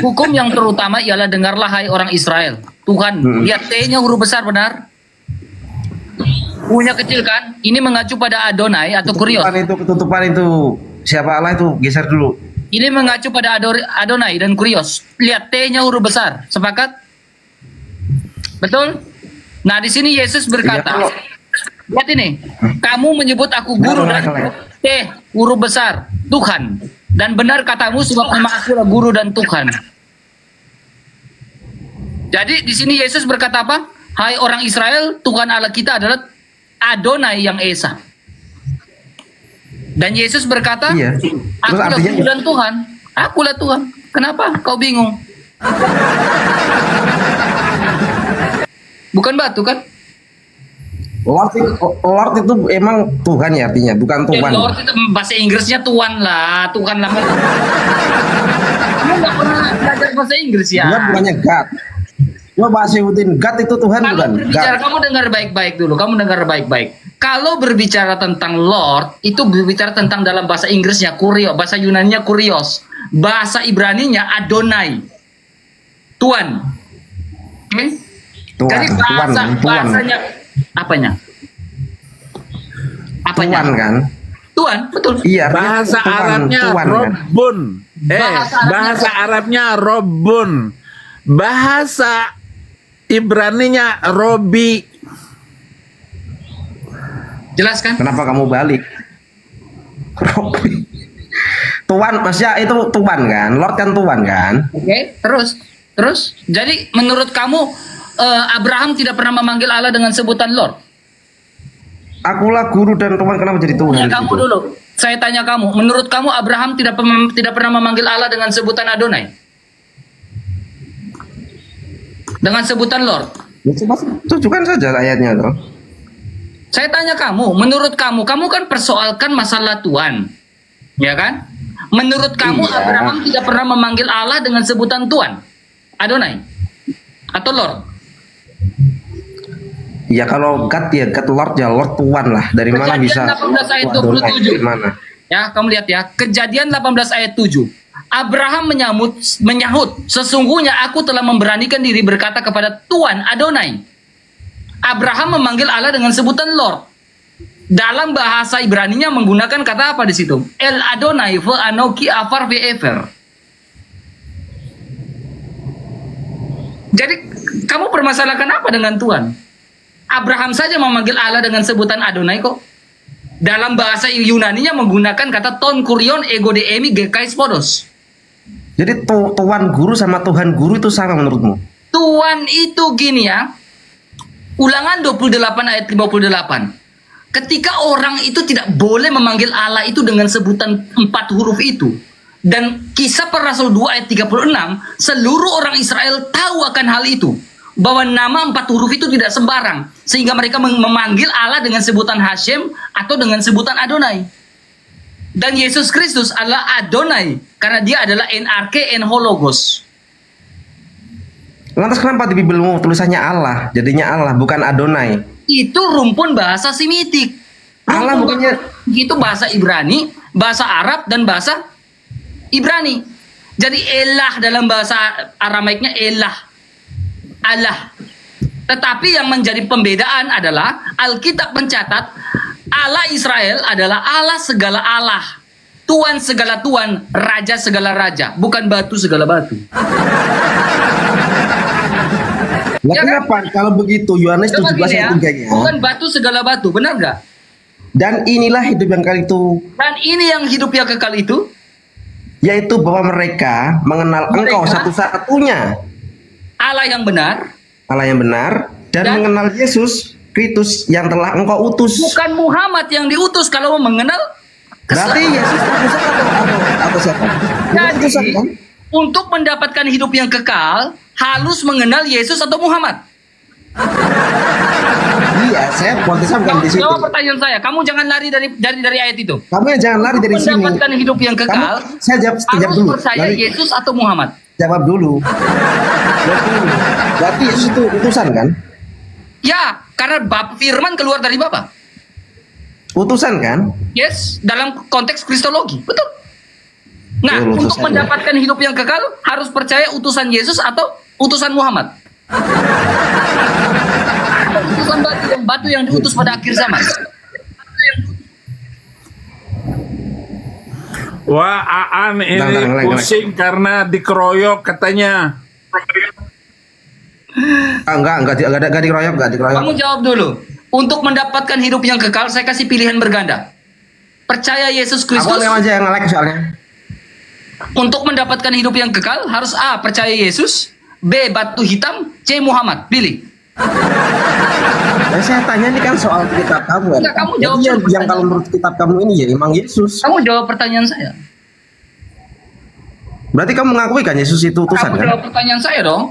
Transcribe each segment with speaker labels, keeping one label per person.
Speaker 1: Hukum yang terutama ialah dengarlah hai orang Israel. Tuhan, lihat T-nya huruf besar benar. U-nya kecil kan? Ini mengacu pada Adonai atau Kurios.
Speaker 2: Ketutupan itu siapa Allah itu geser dulu.
Speaker 1: Ini mengacu pada Adonai dan Kurios. Lihat T-nya huruf besar. Sepakat? Betul? Nah, di sini Yesus berkata, lihat ini, kamu menyebut aku guru dan T huruf besar Tuhan, dan benar katamu sebab memang aku adalah guru dan Tuhan. Jadi di sini Yesus berkata apa? Hai orang Israel, Tuhan Allah kita adalah Adonai yang Esa. Dan Yesus berkata,
Speaker 2: iya.
Speaker 1: Akulah guru dan Tuhan. Akulah Tuhan. Kenapa? Kau bingung? Bukan batu kan?
Speaker 2: Lord itu emang Tuhan ya artinya, bukan Tuhan.
Speaker 1: Lord itu bahasa Inggrisnya Tuhan lah, Tuhan lah. Kamu nggak pernah belajar bahasa Inggris ya?
Speaker 2: Dia bukannya God. Gua bahasa Yahudiin God itu Tuhan.
Speaker 1: Kalau
Speaker 2: bukan
Speaker 1: berbicara,
Speaker 2: God.
Speaker 1: kamu dengar baik-baik dulu. Kamu dengar baik-baik. Kalau berbicara tentang Lord, itu berbicara tentang dalam bahasa Inggrisnya Kurios, bahasa Yunaninya Kurios, bahasa Ibraninya Adonai, Tuhan. Oke? Okay? Jadi bahasanya apanya? Apanya?
Speaker 2: Tuhan kan?
Speaker 1: Tuhan, betul.
Speaker 2: Iya,
Speaker 3: bahasa
Speaker 2: Tuhan,
Speaker 3: Arabnya
Speaker 2: Tuhan,
Speaker 3: Robbun. Bahasa Arabnya Robbun. Bahasa Ibraninya Robi.
Speaker 1: Jelaskan.
Speaker 2: Kenapa kamu balik? Robi. Tuhan, maksudnya itu Tuhan kan? Lord kan Tuhan kan?
Speaker 1: Oke, terus. Jadi menurut kamu Abraham tidak pernah memanggil Allah dengan sebutan Lord?
Speaker 2: Akulah guru dan Tuhan, kenapa jadi Tuhan?
Speaker 1: Ya, kamu dulu. Saya tanya kamu, menurut kamu Abraham tidak pernah memanggil Allah dengan sebutan Adonai? Dengan sebutan Lord?
Speaker 2: Ya, tunjukkan saja ayatnya toh.
Speaker 1: Saya tanya kamu, menurut kamu kan persoalkan masalah Tuhan, ya kan? Menurut kamu
Speaker 2: iya.
Speaker 1: Abraham tidak pernah memanggil Allah dengan sebutan Tuhan, Adonai, atau Lord?
Speaker 2: Ya kalau God ya God, Lord ya Lord, Tuhan lah. Dari mana bisa?
Speaker 1: 18 ayat 27.
Speaker 2: Dari mana?
Speaker 1: Ya, kamu lihat ya. Kejadian 18 ayat 7. Abraham menyahut, sesungguhnya aku telah memberanikan diri berkata kepada Tuhan Adonai. Abraham memanggil Allah dengan sebutan Lord. Dalam bahasa Ibraninya menggunakan kata apa di situ? El Adonai ve Anoki Afar ve'ever. Jadi kamu permasalahkan apa dengan Tuhan? Abraham saja memanggil Allah dengan sebutan Adonai kok. Dalam bahasa Yunaninya menggunakan kata ton kurion ego de emi gekais podos.
Speaker 2: Jadi Tuhan guru sama Tuhan guru itu sama menurutmu?
Speaker 1: Tuhan itu gini ya. Ulangan 28 ayat 58. Ketika orang itu tidak boleh memanggil Allah itu dengan sebutan 4 huruf itu. Dan Kisah Para Rasul 2 ayat 36, seluruh orang Israel tahu akan hal itu. Bahwa nama 4 huruf itu tidak sembarang. Sehingga mereka memanggil Allah dengan sebutan Hashem atau dengan sebutan Adonai. Dan Yesus Kristus adalah Adonai. Karena dia adalah NRK en hologos.
Speaker 2: Lantas kenapa di Bibelmu tulisannya Allah? Jadinya Allah, bukan Adonai.
Speaker 1: Itu rumpun bahasa Semitik.
Speaker 2: Allah bukannya...
Speaker 1: Itu bahasa Ibrani, bahasa Arab, dan bahasa Ibrani. Jadi elah dalam bahasa Aramaiknya elah. Allah. Tetapi yang menjadi pembedaan adalah Alkitab mencatat Allah Israel adalah Allah segala Allah, Tuhan segala Tuhan, Raja segala Raja, bukan batu segala batu.
Speaker 2: Nah, kenapa? Kalau begitu Yohanes 17 ayat 3-nya.
Speaker 1: Bukan batu segala batu, benar gak?
Speaker 2: Dan inilah hidup yang kekal itu.
Speaker 1: Dan ini yang hidup yang kekal itu,
Speaker 2: yaitu bahwa mereka mengenal Engkau satu-satunya
Speaker 1: Allah yang benar,
Speaker 2: dan mengenal Yesus Kristus yang telah Engkau utus.
Speaker 1: Bukan Muhammad yang diutus. Kalau mengenal,
Speaker 2: berarti Yesus utusan atau siapa?
Speaker 1: Jadi, kan? Untuk mendapatkan hidup yang kekal harus mengenal Yesus atau Muhammad.
Speaker 2: Iya, saya konteksnya bukan di situ.
Speaker 1: Jawab pertanyaan saya. Kamu jangan lari dari ayat itu.
Speaker 2: Kamu jangan lari dari sini.
Speaker 1: Mendapatkan hidup yang kekal.
Speaker 2: Saya jawab dulu.
Speaker 1: Percaya Yesus atau Muhammad?
Speaker 2: Jawab dulu. Berarti Yesus itu utusan kan?
Speaker 1: Ya, karena firman keluar dari Bapa.
Speaker 2: Utusan kan?
Speaker 1: Yes, dalam konteks kristologi. Betul. Nah,
Speaker 2: Betul,
Speaker 1: untuk
Speaker 2: utusannya.
Speaker 1: mendapatkan hidup yang kekal harus percaya utusan Yesus atau utusan Muhammad. Utusan batu yang diutus pada akhir zaman.
Speaker 3: Wah, Aan ini
Speaker 2: Lang.
Speaker 3: pusing karena dikeroyok katanya.
Speaker 2: Enggak dikeroyok.
Speaker 1: Kamu jawab dulu. Untuk mendapatkan hidup yang kekal, saya kasih pilihan berganda. Percaya Yesus
Speaker 2: Aku
Speaker 1: Kristus.
Speaker 2: aja yang like soalnya.
Speaker 1: Untuk mendapatkan hidup yang kekal, harus A. Percaya Yesus, B. Batu hitam, C. Muhammad. Pilih.
Speaker 2: Saya tanya ini kan soal kitab kamu kan.
Speaker 1: Enggak, kamu jawab
Speaker 2: Jadi
Speaker 1: dulu
Speaker 2: yang kalau menurut kitab kamu ini ya emang Yesus.
Speaker 1: Kamu jawab pertanyaan saya.
Speaker 2: Berarti kamu mengakui kan Yesus itu utusan
Speaker 1: Kamu
Speaker 2: kan?
Speaker 1: jawab pertanyaan saya dong.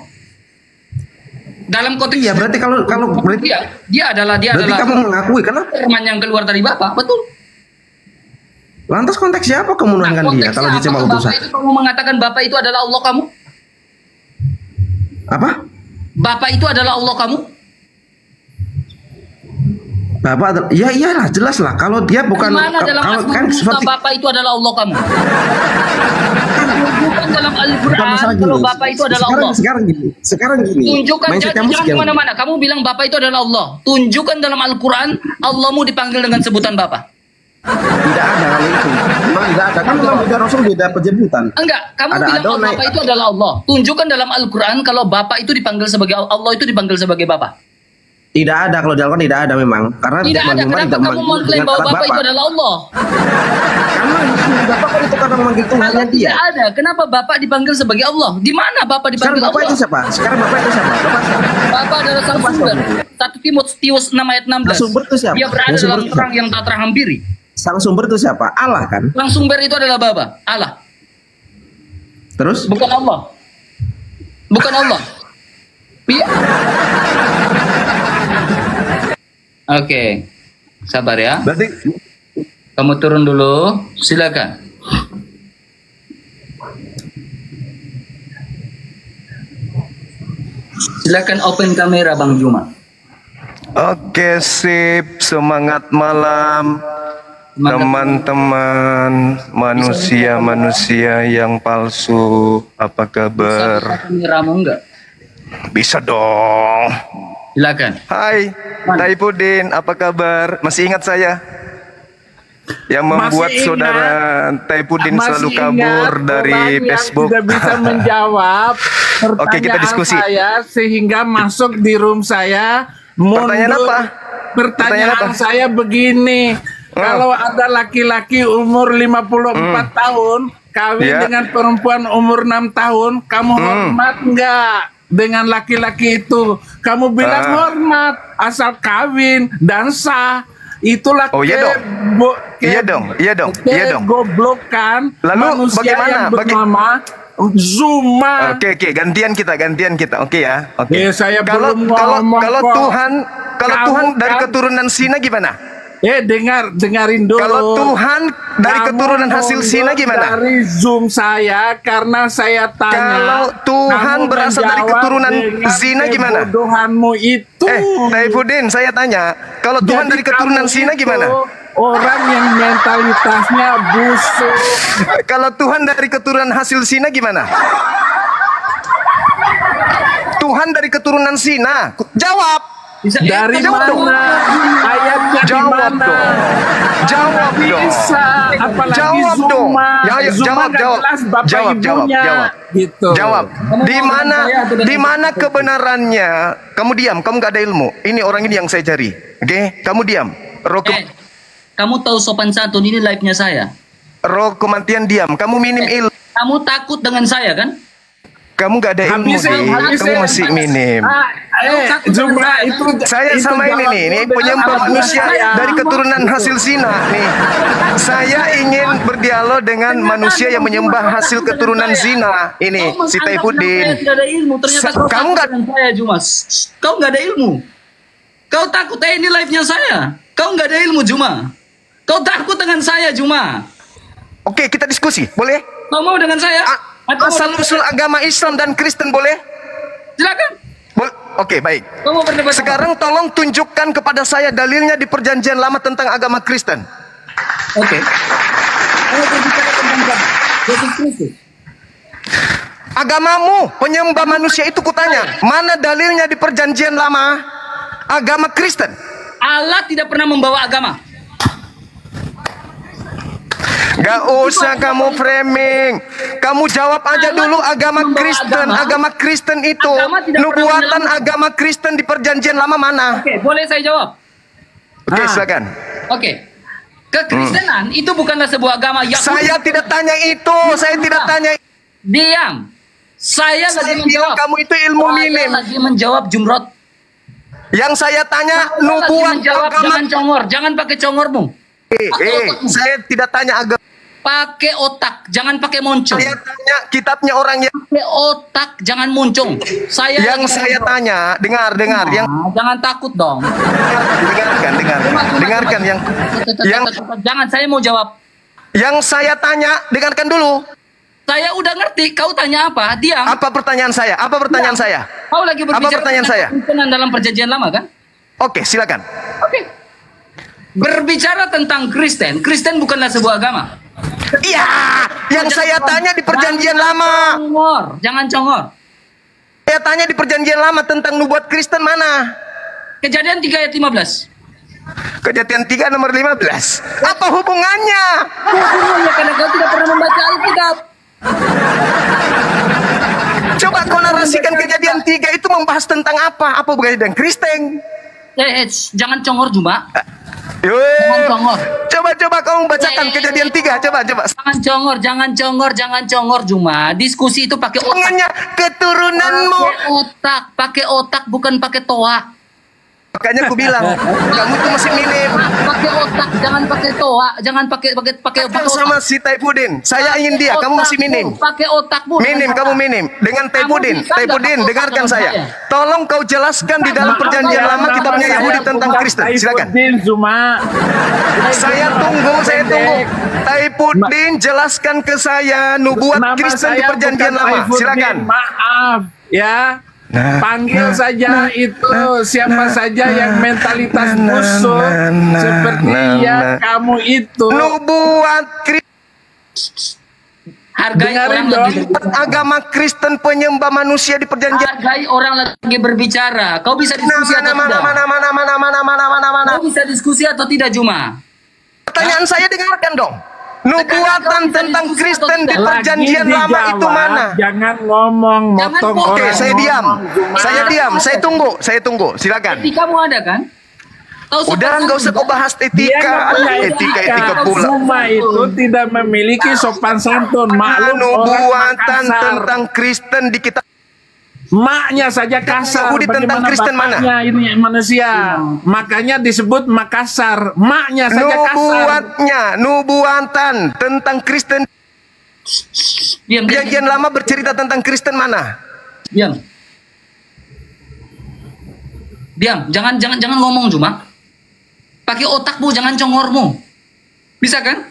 Speaker 1: Dalam konteks
Speaker 2: Iya, berarti kalau berarti
Speaker 1: dia adalah
Speaker 2: berarti kamu mengakui kenapa?
Speaker 1: firman yang keluar dari Bapa, betul.
Speaker 2: Lantas konteksnya apa kamu menuhankan dia kalau dia cuma
Speaker 1: apakah
Speaker 2: utusan?
Speaker 1: Bapak itu kamu mengatakan Bapak itu adalah Allah kamu?
Speaker 2: Apa?
Speaker 1: Bapak itu adalah Allah kamu?
Speaker 2: Bapak, ya iyalah jelas lah. Kalau dia bukan
Speaker 1: Mana dalam
Speaker 2: kalau
Speaker 1: Asmaul
Speaker 2: kan
Speaker 1: Husna
Speaker 2: seperti
Speaker 1: Bapak itu adalah Allah kamu? Tunjukkan dalam
Speaker 2: bukan
Speaker 1: Al-Quran
Speaker 2: masalah
Speaker 1: kalau
Speaker 2: gini.
Speaker 1: Bapak itu adalah Allah.
Speaker 2: Sekarang gini.
Speaker 1: Tunjukkan
Speaker 2: Mindset
Speaker 1: jangan
Speaker 2: kamu sekian.
Speaker 1: kemana-mana. Kamu bilang Bapak itu adalah Allah. Tunjukkan dalam Al-Quran Allahmu dipanggil dengan sebutan Bapak.
Speaker 2: Tidak ada kalau itu. Memang tidak ada. Kan memang beda Rasul beda penyebutan.
Speaker 1: Enggak, kamu
Speaker 2: Ada
Speaker 1: bilang
Speaker 2: Adonai.
Speaker 1: Bapak itu adalah Allah. Tunjukkan dalam Al-Quran kalau Bapak itu dipanggil sebagai Allah itu dipanggil sebagai Bapak.
Speaker 2: Tidak ada kalau dalam tidak ada memang karena
Speaker 1: Tidak ada. Kenapa kamu mengklaim bahwa Bapak itu adalah Allah?
Speaker 2: Karena Bapak kan itu karena memanggil Tuhannya dia.
Speaker 1: Tidak ada. Kenapa Bapak dipanggil sebagai Allah? Di mana Bapak
Speaker 2: Sekarang
Speaker 1: dipanggil
Speaker 2: Bapak
Speaker 1: Allah?
Speaker 2: itu siapa? Sekarang Bapak itu siapa? Bapak siapa?
Speaker 1: Bapak adalah sang sumber. 1 Timotius 6 ayat 16.
Speaker 2: Sang sumber itu siapa?
Speaker 1: Dia berada
Speaker 2: Yang sumber
Speaker 1: dalam
Speaker 2: itu
Speaker 1: perang
Speaker 2: siapa?
Speaker 1: yang tak terhampiri.
Speaker 2: Sang sumber itu siapa? Allah kan?
Speaker 1: Sang sumber itu adalah Bapa, Allah.
Speaker 2: Terus?
Speaker 1: Bukan Allah. Bukan Allah. Iya. Oke. Sabar ya.
Speaker 2: Berarti
Speaker 1: Kamu turun dulu. Silakan. Silakan open kamera Bang Juma.
Speaker 4: Oke, sip. Semangat malam, teman-teman manusia-manusia yang palsu. Apa kabar?
Speaker 1: Bisa kameramu enggak?
Speaker 4: Bisa dong.
Speaker 1: Silakan.
Speaker 4: Hai, Taipudin, apa kabar? Masih ingat saya? Yang membuat
Speaker 3: Masih ingat.
Speaker 4: saudara Taipudin
Speaker 3: Masih
Speaker 4: selalu
Speaker 3: ingat
Speaker 4: kabur dari
Speaker 3: orang yang
Speaker 4: Facebook.
Speaker 3: tidak bisa menjawab pertanyaan
Speaker 4: Oke, kita diskusi.
Speaker 3: saya sehingga masuk di room saya.
Speaker 4: Pertanyaan apa?
Speaker 3: Pertanyaan
Speaker 4: Pertanyaan apa?
Speaker 3: saya begini. Kalau ada laki-laki umur 54 tahun kawin
Speaker 4: Ya.
Speaker 3: dengan perempuan umur 6 tahun, kamu hormat nggak dengan laki-laki itu? Kamu bilang hormat asal kawin dan sah. Itulah
Speaker 4: Oh, iya dong. Iya dong, iya dong, iya dong.
Speaker 3: Goblokan
Speaker 4: Lalu
Speaker 3: manusia
Speaker 4: bagaimana?
Speaker 3: yang bernama Zuma.
Speaker 4: Oke, gantian kita. Oke ya. Oke.
Speaker 3: Saya
Speaker 4: Kalau
Speaker 3: belum
Speaker 4: kalau
Speaker 3: ngomong
Speaker 4: kalau
Speaker 3: kok.
Speaker 4: Tuhan
Speaker 3: Kamu
Speaker 4: dari
Speaker 3: kan-
Speaker 4: keturunan Sina gimana?
Speaker 3: dengarin dulu.
Speaker 4: Kalau Tuhan dari
Speaker 3: Kamu
Speaker 4: keturunan hasil
Speaker 3: mundur
Speaker 4: Sina gimana?
Speaker 3: Dari Zoom saya karena saya tanya.
Speaker 4: Kalau Tuhan
Speaker 3: kamu
Speaker 4: berasal dari
Speaker 3: menjawab
Speaker 4: keturunan
Speaker 3: dengan
Speaker 4: zina gimana?
Speaker 3: kebodohanmu itu.
Speaker 4: Taifudin, saya tanya, kalau Tuhan
Speaker 3: Jadi
Speaker 4: dari keturunan
Speaker 3: kamu
Speaker 4: Sina
Speaker 3: itu
Speaker 4: gimana?
Speaker 3: Orang yang mentalitasnya busuk.
Speaker 4: Kalau Tuhan dari keturunan hasil Sina gimana? Tuhan dari keturunan Sina. Jawab.
Speaker 3: Dari
Speaker 4: jawab dong.
Speaker 3: mana? Ayatnya di
Speaker 4: Jawab
Speaker 3: mana?
Speaker 4: dong. Jawab dong.
Speaker 3: Bisa, apalagi
Speaker 4: Jawab
Speaker 3: Zuma.
Speaker 4: dong. Ya, ayo,
Speaker 3: Zuma
Speaker 4: jawab,
Speaker 3: nggak
Speaker 4: jawab.
Speaker 3: jelas bapak
Speaker 4: Jawab,
Speaker 3: ibunya.
Speaker 4: jawab.
Speaker 3: Gitu.
Speaker 4: Jawab. Di mana kebenarannya? Kamu diam, kamu gak ada ilmu. Ini orang ini yang saya cari. Oke, kamu diam.
Speaker 1: Kamu tahu sopan santun ini live-nya saya.
Speaker 4: Roh kematian diam. Kamu minim ilmu.
Speaker 1: Kamu takut dengan saya kan?
Speaker 4: Kamu gak ada ilmu,
Speaker 3: Habisin,
Speaker 4: Di.
Speaker 3: habisin.
Speaker 4: Kamu masih minim.
Speaker 3: Zuma itu
Speaker 4: Saya
Speaker 3: itu
Speaker 4: sama ini nih, ini
Speaker 3: jawabannya
Speaker 4: penyembah
Speaker 3: dengan
Speaker 4: manusia
Speaker 3: saya.
Speaker 4: dari keturunan hasil Sina nih. Saya ingin berdialog dengan manusia yang menyembah hasil keturunan zina. Ini si Taifudin.
Speaker 1: Saya tidak ada ilmu. Ternyata kau
Speaker 4: Kamu
Speaker 1: takut
Speaker 4: nggak-
Speaker 1: dengan saya Juma. Kau nggak ada ilmu. Kau takut ini live-nya saya. Kau nggak ada ilmu Juma. Kau takut dengan saya Juma.
Speaker 4: Oke, kita diskusi, boleh?
Speaker 1: Kau mau dengan saya? Atau mau
Speaker 4: Asal
Speaker 1: dengan
Speaker 4: usul
Speaker 1: saya?
Speaker 4: agama Islam dan Kristen boleh?
Speaker 1: Silakan.
Speaker 4: Oke, baik.
Speaker 1: Kau mau berdebat?
Speaker 4: Sekarang tolong tunjukkan kepada saya dalilnya di perjanjian lama tentang agama Kristen.
Speaker 1: Oke. Kalau berbicara tentang Yesus Kristus.
Speaker 4: Agamamu penyembah manusia itu kutanya, mana dalilnya di perjanjian lama? Agama Kristen.
Speaker 1: Allah tidak pernah membawa agama.
Speaker 4: Gak usah kamu framing. Kamu jawab aja dulu agama Kristen. Agama Kristen itu nubuatan agama Kristen di perjanjian lama mana?
Speaker 1: Oke, boleh saya jawab?
Speaker 4: Oke, silakan.
Speaker 1: Oke. Kekristenan itu bukanlah sebuah agama yang
Speaker 4: Saya tidak tanya itu. Saya tidak tanya.
Speaker 1: diam. Saya lagi menjawab.
Speaker 4: Kamu itu ilmu
Speaker 1: Saya
Speaker 4: minim.
Speaker 1: lagi menjawab Jumrot.
Speaker 4: Yang saya tanya
Speaker 1: Saya lagi
Speaker 4: nubuat
Speaker 1: menjawab,
Speaker 4: agama.
Speaker 1: jangan congor, jangan pakai congormu.
Speaker 4: Saya tidak tanya agama.
Speaker 1: Pakai otak, jangan pakai moncong.
Speaker 4: Saya tanya kitabnya orang yang
Speaker 1: Pakai otak, jangan moncong.
Speaker 4: yang saya tanya, dengar, yang
Speaker 1: Jangan takut dong.
Speaker 4: dengarkan yang
Speaker 1: Jangan, saya mau jawab.
Speaker 4: yang saya tanya, dengarkan dulu.
Speaker 1: Saya udah ngerti, kau tanya apa? Diam.
Speaker 4: Apa pertanyaan saya? Apa pertanyaan saya?
Speaker 1: Kau lagi berbicara
Speaker 4: Apa pertanyaan saya?
Speaker 1: tentang dalam perjanjian lama kan?
Speaker 4: Oke, silakan.
Speaker 1: Oke. Berbicara tentang Kristen, Kristen bukanlah sebuah agama.
Speaker 4: Iya, yang saya tanya di perjanjian lama.
Speaker 1: Jangan congor.
Speaker 4: Saya tanya di perjanjian lama tentang nubuat Kristen mana?
Speaker 1: Kejadian 3 ayat 15.
Speaker 4: Kejadian 3 nomor 15. Apa hubungannya?
Speaker 1: Hubungannya karena kau tidak pernah membaca Alkitab.
Speaker 4: Coba kau narasikan kejadian 3 itu membahas tentang apa? Apa hubungannya dengan Kristen?
Speaker 1: Jangan congor Juma.
Speaker 4: Yoi.
Speaker 1: Jangan congor.
Speaker 4: Coba kamu bacakan kejadian 3. Coba.
Speaker 1: Jangan congor Juma. Diskusi itu pakai otak.
Speaker 4: Hubungannya keturunanmu.
Speaker 1: Pakai otak bukan pakai toa.
Speaker 4: Makanya aku bilang, kamu tuh masih minim.
Speaker 1: Pakai otak, jangan pakai toa, jangan pakai
Speaker 4: Kan sama si Taipudin. Saya ingin dia, kamu masih minim.
Speaker 1: Pakai otakmu.
Speaker 4: Minim, kamu minim. Dengan Taipudin. Taipudin, dengarkan saya. Tolong kau jelaskan di dalam perjanjian lama kitabnya Yahudi tentang Kristen. Silakan. Saya tunggu. Taipudin, jelaskan ke saya nubuat Kristen di perjanjian lama. Silakan.
Speaker 3: Maaf, ya. Panggil saja itu siapa saja yang mentalitas musuh seperti yang kamu itu.
Speaker 4: Nubuat
Speaker 1: Hargai orang lagi
Speaker 4: agama Kristen penyembah manusia di perjanjian.
Speaker 1: Hargai orang lagi berbicara. Kau bisa diskusi atau tidak?
Speaker 4: Mana.
Speaker 1: Kau bisa diskusi atau tidak, Juma?
Speaker 4: Pertanyaan saya dengarkan dong. Nubuatan tentang Kristen di perjanjian lama itu mana?
Speaker 3: Jangan ngomong motong orang.
Speaker 4: Oke, saya diam. Saya tunggu. Silakan.
Speaker 1: Etika kamu ada kan?
Speaker 4: Udah, nggak usah kau bahas etika pula.
Speaker 3: Juma itu tidak memiliki sopan santun. Maklum
Speaker 4: nubuatan tentang Kristen di kitab.
Speaker 3: Maknya saja kasar.
Speaker 4: Yahudi tentang Kristen mana?
Speaker 3: Ini manusia. Makanya disebut Makassar. Maknya saja kasar.
Speaker 4: Nubuatan tentang Kristen. Perjanjian lama bercerita tentang Kristen mana?
Speaker 1: Diam. Jangan ngomong Juma. Pakai otakmu, jangan congormu. Bisa kan?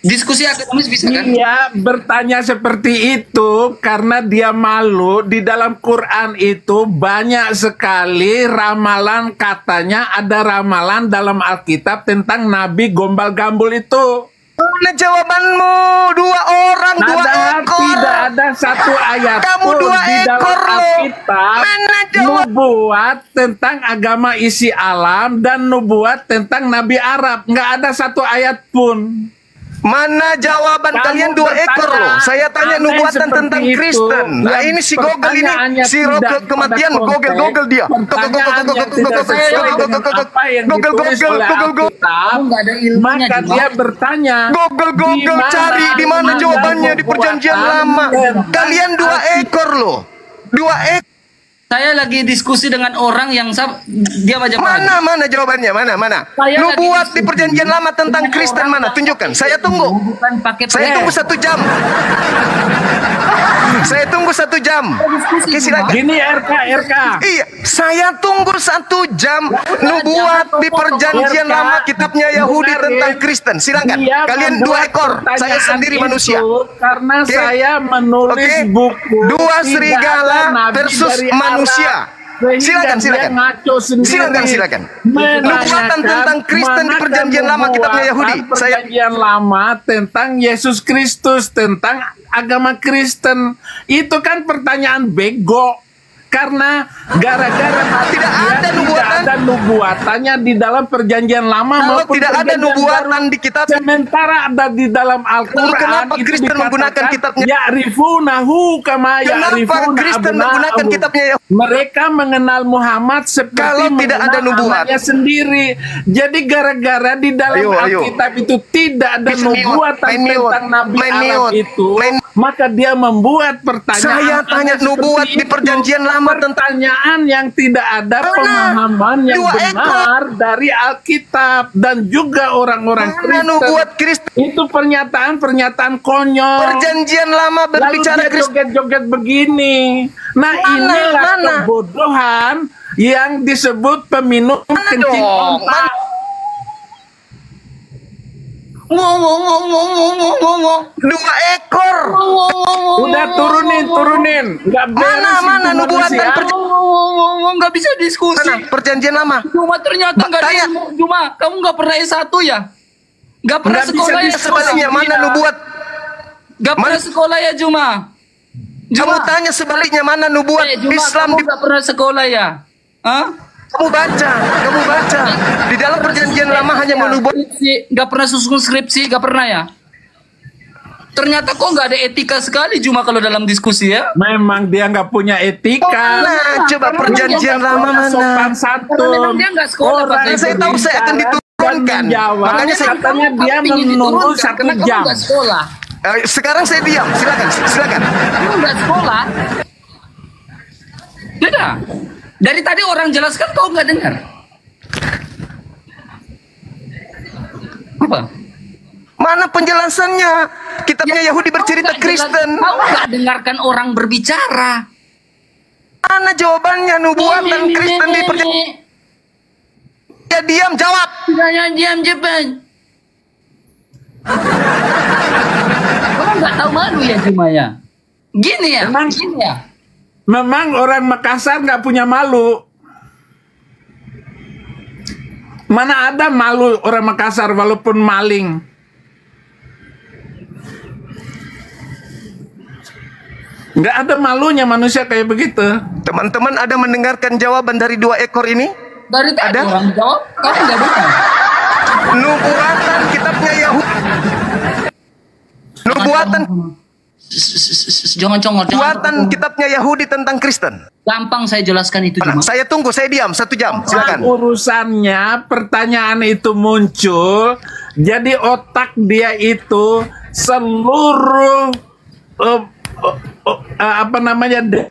Speaker 1: Diskusi akademis bisa kan?
Speaker 3: Dia bertanya seperti itu karena dia malu. Di dalam Quran itu banyak sekali ramalan, katanya ada ramalan dalam Alkitab tentang Nabi gombal-gambul itu.
Speaker 4: Mana jawabanmu? 2 orang, 2 ekor.
Speaker 3: Tidak ada satu ayat
Speaker 4: Kamu
Speaker 3: pun
Speaker 4: 2
Speaker 3: di dalam
Speaker 4: ekor loh.
Speaker 3: Alkitab
Speaker 4: Mana jawab?
Speaker 3: nubuat tentang agama isi alam dan nubuat tentang Nabi Arab. Nggak ada satu ayat pun.
Speaker 4: Mana jawaban kalian 2 ekor loh? Saya tanya nubuatan tentang Kristen. Nah ini si Google ini, si Google kematian, Google dia. Google.
Speaker 3: Maka dia bertanya.
Speaker 4: Google cari di mana jawabannya di perjanjian lama. Kalian 2 ekor loh. 2 ekor.
Speaker 1: Saya lagi diskusi dengan orang yang dia macam
Speaker 4: mana jawabannya? Mana? Nubuat di perjanjian lama tentang Kristen mana? Tunjukkan. Saya tunggu. Saya tunggu 1 jam. Saya tunggu 1 jam. Oke, silakan.
Speaker 3: Gini RK.
Speaker 4: Iya, saya tunggu 1 jam. Nubuat di perjanjian lama kitabnya Yahudi tentang Kristen. Silakan. Kalian 2 ekor. Saya sendiri manusia.
Speaker 3: Karena saya menulis buku
Speaker 4: 2 serigala versus manusia.
Speaker 3: Sehingga dia ngaco sendiri.
Speaker 4: Silakan. Nubuatan tentang Kristen di perjanjian lama kitabnya Yahudi.
Speaker 3: Perjanjian lama tentang Yesus Kristus, tentang agama Kristen. Itu kan pertanyaan bego. Karena gara-gara
Speaker 4: tidak ada
Speaker 3: nubuatannya di dalam perjanjian lama
Speaker 4: maupun tidak ada nubuatan di kitab.
Speaker 3: Sementara ada di dalam Al-Quran.
Speaker 4: Kenapa Kristen menggunakan kitabnya?
Speaker 3: Ya'rifunahu kama ya'rifuna
Speaker 4: Kenapa Kristen menggunakan kitabnya?
Speaker 3: Mereka mengenal Muhammad seperti
Speaker 4: kalau tidak ada nubuatan
Speaker 3: sendiri. Jadi gara-gara di dalam Alkitab itu tidak ada nubuatan tentang Nabi Arab itu, maka dia membuat pertanyaan.
Speaker 4: Saya tanya nubuat di perjanjian lama,
Speaker 3: pertanyaan yang tidak ada pemahaman yang benar dari Alkitab dan juga orang-orang Kristen. Itu pernyataan konyol.
Speaker 4: Perjanjian lama berbicara Kristen
Speaker 3: joget-joget begini. Nah, inilah kebodohan yang disebut peminum kencing otak.
Speaker 4: Dua ekor.
Speaker 3: Udah turunin. Nggak
Speaker 4: mana nubuatan
Speaker 1: nggak bisa diskusi.
Speaker 4: Perjanjian lama.
Speaker 1: Cuma ternyata nggak ada. Cuma kamu nggak pernah S1 ya? Nggak pernah sekolah ya?
Speaker 4: Sebaliknya mana nubuat?
Speaker 1: Nggak pernah sekolah ya Juma?
Speaker 4: Kamu tanya sebaliknya mana nubuat Islam?
Speaker 1: Kamu nggak pernah sekolah ya? Hah?
Speaker 4: Kamu baca di dalam perjanjian lama hanya menubuat.
Speaker 1: Nggak pernah susun skripsi, nggak pernah ya? Ternyata kok nggak ada etika sekali Juma kalau dalam diskusi ya?
Speaker 3: Memang dia nggak punya etika.
Speaker 4: Nah, coba perjanjian lama mana?
Speaker 3: Sopan santun.
Speaker 1: Dia nggak sekolah.
Speaker 4: Saya tahu saya akan diturunkan.
Speaker 3: Makanya katanya dia menunggu 1 jam.
Speaker 4: Sekarang saya diam. Silakan.
Speaker 1: Kamu nggak sekolah. Tidak. Dari tadi orang jelaskan kau nggak dengar. Apa?
Speaker 4: Mana penjelasannya? Kitabnya Yahudi bercerita Kristen.
Speaker 1: Kau nggak dengarkan orang berbicara.
Speaker 4: Mana jawabannya nubuatan Kristen di perjanjian? Ya diam, jawab.
Speaker 1: Diam, Jepang. Kamu nggak tahu malu ya Juma ya? Gini ya.
Speaker 3: Memang orang Makassar nggak punya malu. Mana ada malu orang Makassar walaupun maling. Nggak ada malunya manusia kayak begitu.
Speaker 4: Teman-teman ada mendengarkan jawaban dari 2 ekor ini?
Speaker 1: Dari tadi orang jawab, kamu nggak dengar.
Speaker 4: Nubuatan kitabnya Yahudi. Nubuatan.
Speaker 1: Jangan congor.
Speaker 4: Nubuatan kitabnya Yahudi tentang Kristen.
Speaker 1: Gampang saya jelaskan itu.
Speaker 4: Saya tunggu, saya diam 1 jam. Silakan.
Speaker 3: Urusannya pertanyaan itu muncul, jadi otak dia itu seluruh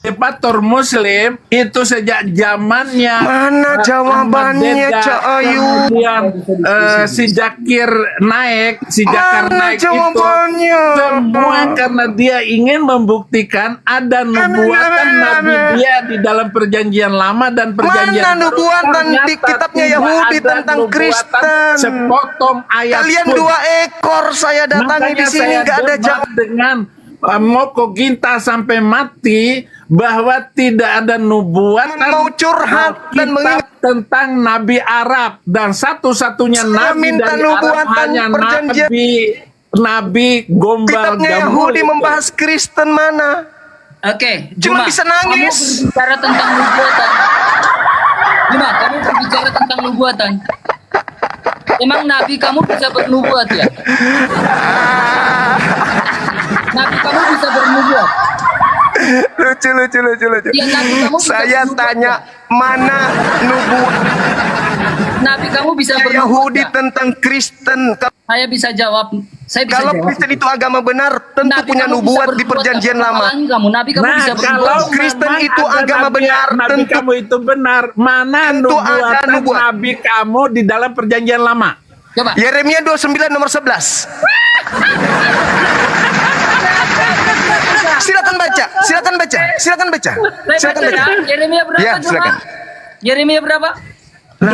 Speaker 3: debator Muslim itu sejak zamannya
Speaker 4: mana jawabannya Cak Ayu,
Speaker 3: si Zakir naik itu semua karena dia ingin membuktikan ada nubuatan Nabi dia di dalam perjanjian lama dan perjanjian
Speaker 4: mana nubuatan di kitabnya Yahudi tentang Kristen.
Speaker 3: Sepotong ayat
Speaker 4: kalian pun. 2 ekor saya datangi di sini nggak ada jawab
Speaker 3: dengan Moko Ginta sampai mati bahwa tidak ada nubuatan
Speaker 4: mau curhat dan mengingat
Speaker 3: tentang Nabi Arab dan satu-satunya Nabi dari Arab hanya Nabi Gombal
Speaker 4: kitabnya Yahudi membahas Kristen mana?
Speaker 1: Oke,
Speaker 4: cuma bisa nangis.
Speaker 1: Kamu berbicara tentang nubuatan. Juma, kamu berbicara tentang nubuatan. Emang Nabi kamu bisa bernubuat ya? Nabi kamu bisa bernubuat.
Speaker 4: Lucu.
Speaker 1: Ya,
Speaker 4: saya tanya mana nubuat
Speaker 1: Nabi kamu bisa bernubuat
Speaker 4: Yahudi tentang Kristen.
Speaker 1: Saya bisa jawab.
Speaker 4: Kalau Kristen itu agama benar, tentu Nabi punya nubuat di perjanjian lama.
Speaker 1: Nabi kamu bisa bernubuat.
Speaker 4: Kalau Kristen itu agama benar,
Speaker 3: Nabi kamu itu benar. Mana nubuatan Nabi kamu di dalam perjanjian lama?
Speaker 1: Coba.
Speaker 4: Yeremia 29 nomor 11. Silakan baca.
Speaker 1: Yeremia berapa?
Speaker 4: Ya, silakan.
Speaker 1: Yeremia berapa?
Speaker 3: 29.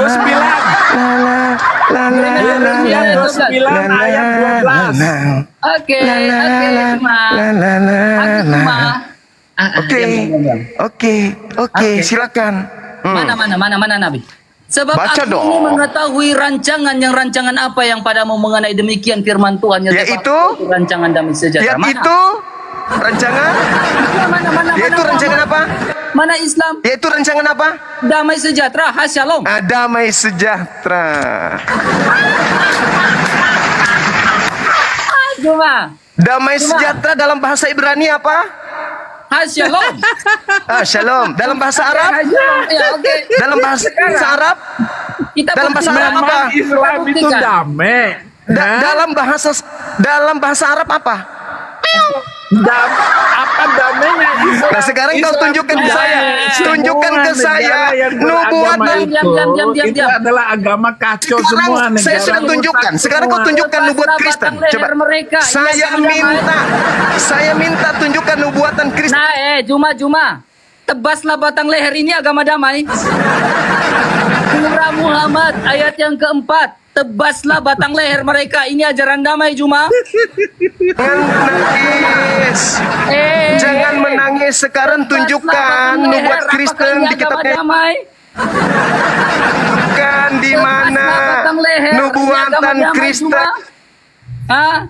Speaker 3: Yeremia 29 ayat 12.
Speaker 4: Oke, silakan.
Speaker 1: Mana Nabi? Sebab
Speaker 4: Baca
Speaker 1: aku
Speaker 4: dong.
Speaker 1: ini mengetahui rancangan apa yang padamu mengenai demikian firman Tuhan yang
Speaker 4: Yaitu?
Speaker 1: rancangan damai sejahtera.
Speaker 4: Yaitu rancangan? Yaitu rancangan apa?
Speaker 1: Mana Islam?
Speaker 4: Yaitu rancangan apa?
Speaker 1: Damai sejahtera, Shalom.
Speaker 4: Damai sejahtera.
Speaker 1: Cuma
Speaker 4: Damai sejahtera dalam bahasa Ibrani apa?
Speaker 1: Shalom.
Speaker 4: Shalom. Dalam bahasa Arab?
Speaker 1: Ya, oke.
Speaker 4: Dalam bahasa Arab?
Speaker 1: Kita
Speaker 4: Dalam bahasa Arab
Speaker 3: Memang
Speaker 4: apa?
Speaker 3: Islam itu
Speaker 1: buktikan.
Speaker 3: damai. Hah?
Speaker 4: Dalam bahasa Arab apa?
Speaker 3: Apa damainya Islam?
Speaker 4: Nah, sekarang kau
Speaker 3: Islam
Speaker 4: tunjukkan ke
Speaker 3: itu
Speaker 4: saya.
Speaker 3: semua
Speaker 4: Tunjukkan ke
Speaker 3: negara
Speaker 4: saya
Speaker 3: yang
Speaker 4: nubuatan.
Speaker 3: beragama itu
Speaker 1: Diam.
Speaker 3: adalah agama kacau semua
Speaker 4: Sekarang
Speaker 3: negara.
Speaker 4: saya sudah tunjukkan. Sekarang kau tunjukkan nubuat Kristen. Coba.
Speaker 1: Mereka.
Speaker 4: Saya minta tunjukkan nubuatan Kristen.
Speaker 1: Nah, Juma. Tebaslah batang leher ini agama damai. Surah Muhammad ayat yang keempat. Tebaslah batang leher mereka. Ini ajaran damai, Juma.
Speaker 4: Jangan menangis. Jangan menangis. Sekarang tunjukkan nubuat Kristen di kitabnya.
Speaker 1: Damai.
Speaker 4: Tunjukkan di mana nubuatan Kristen.
Speaker 1: Hah?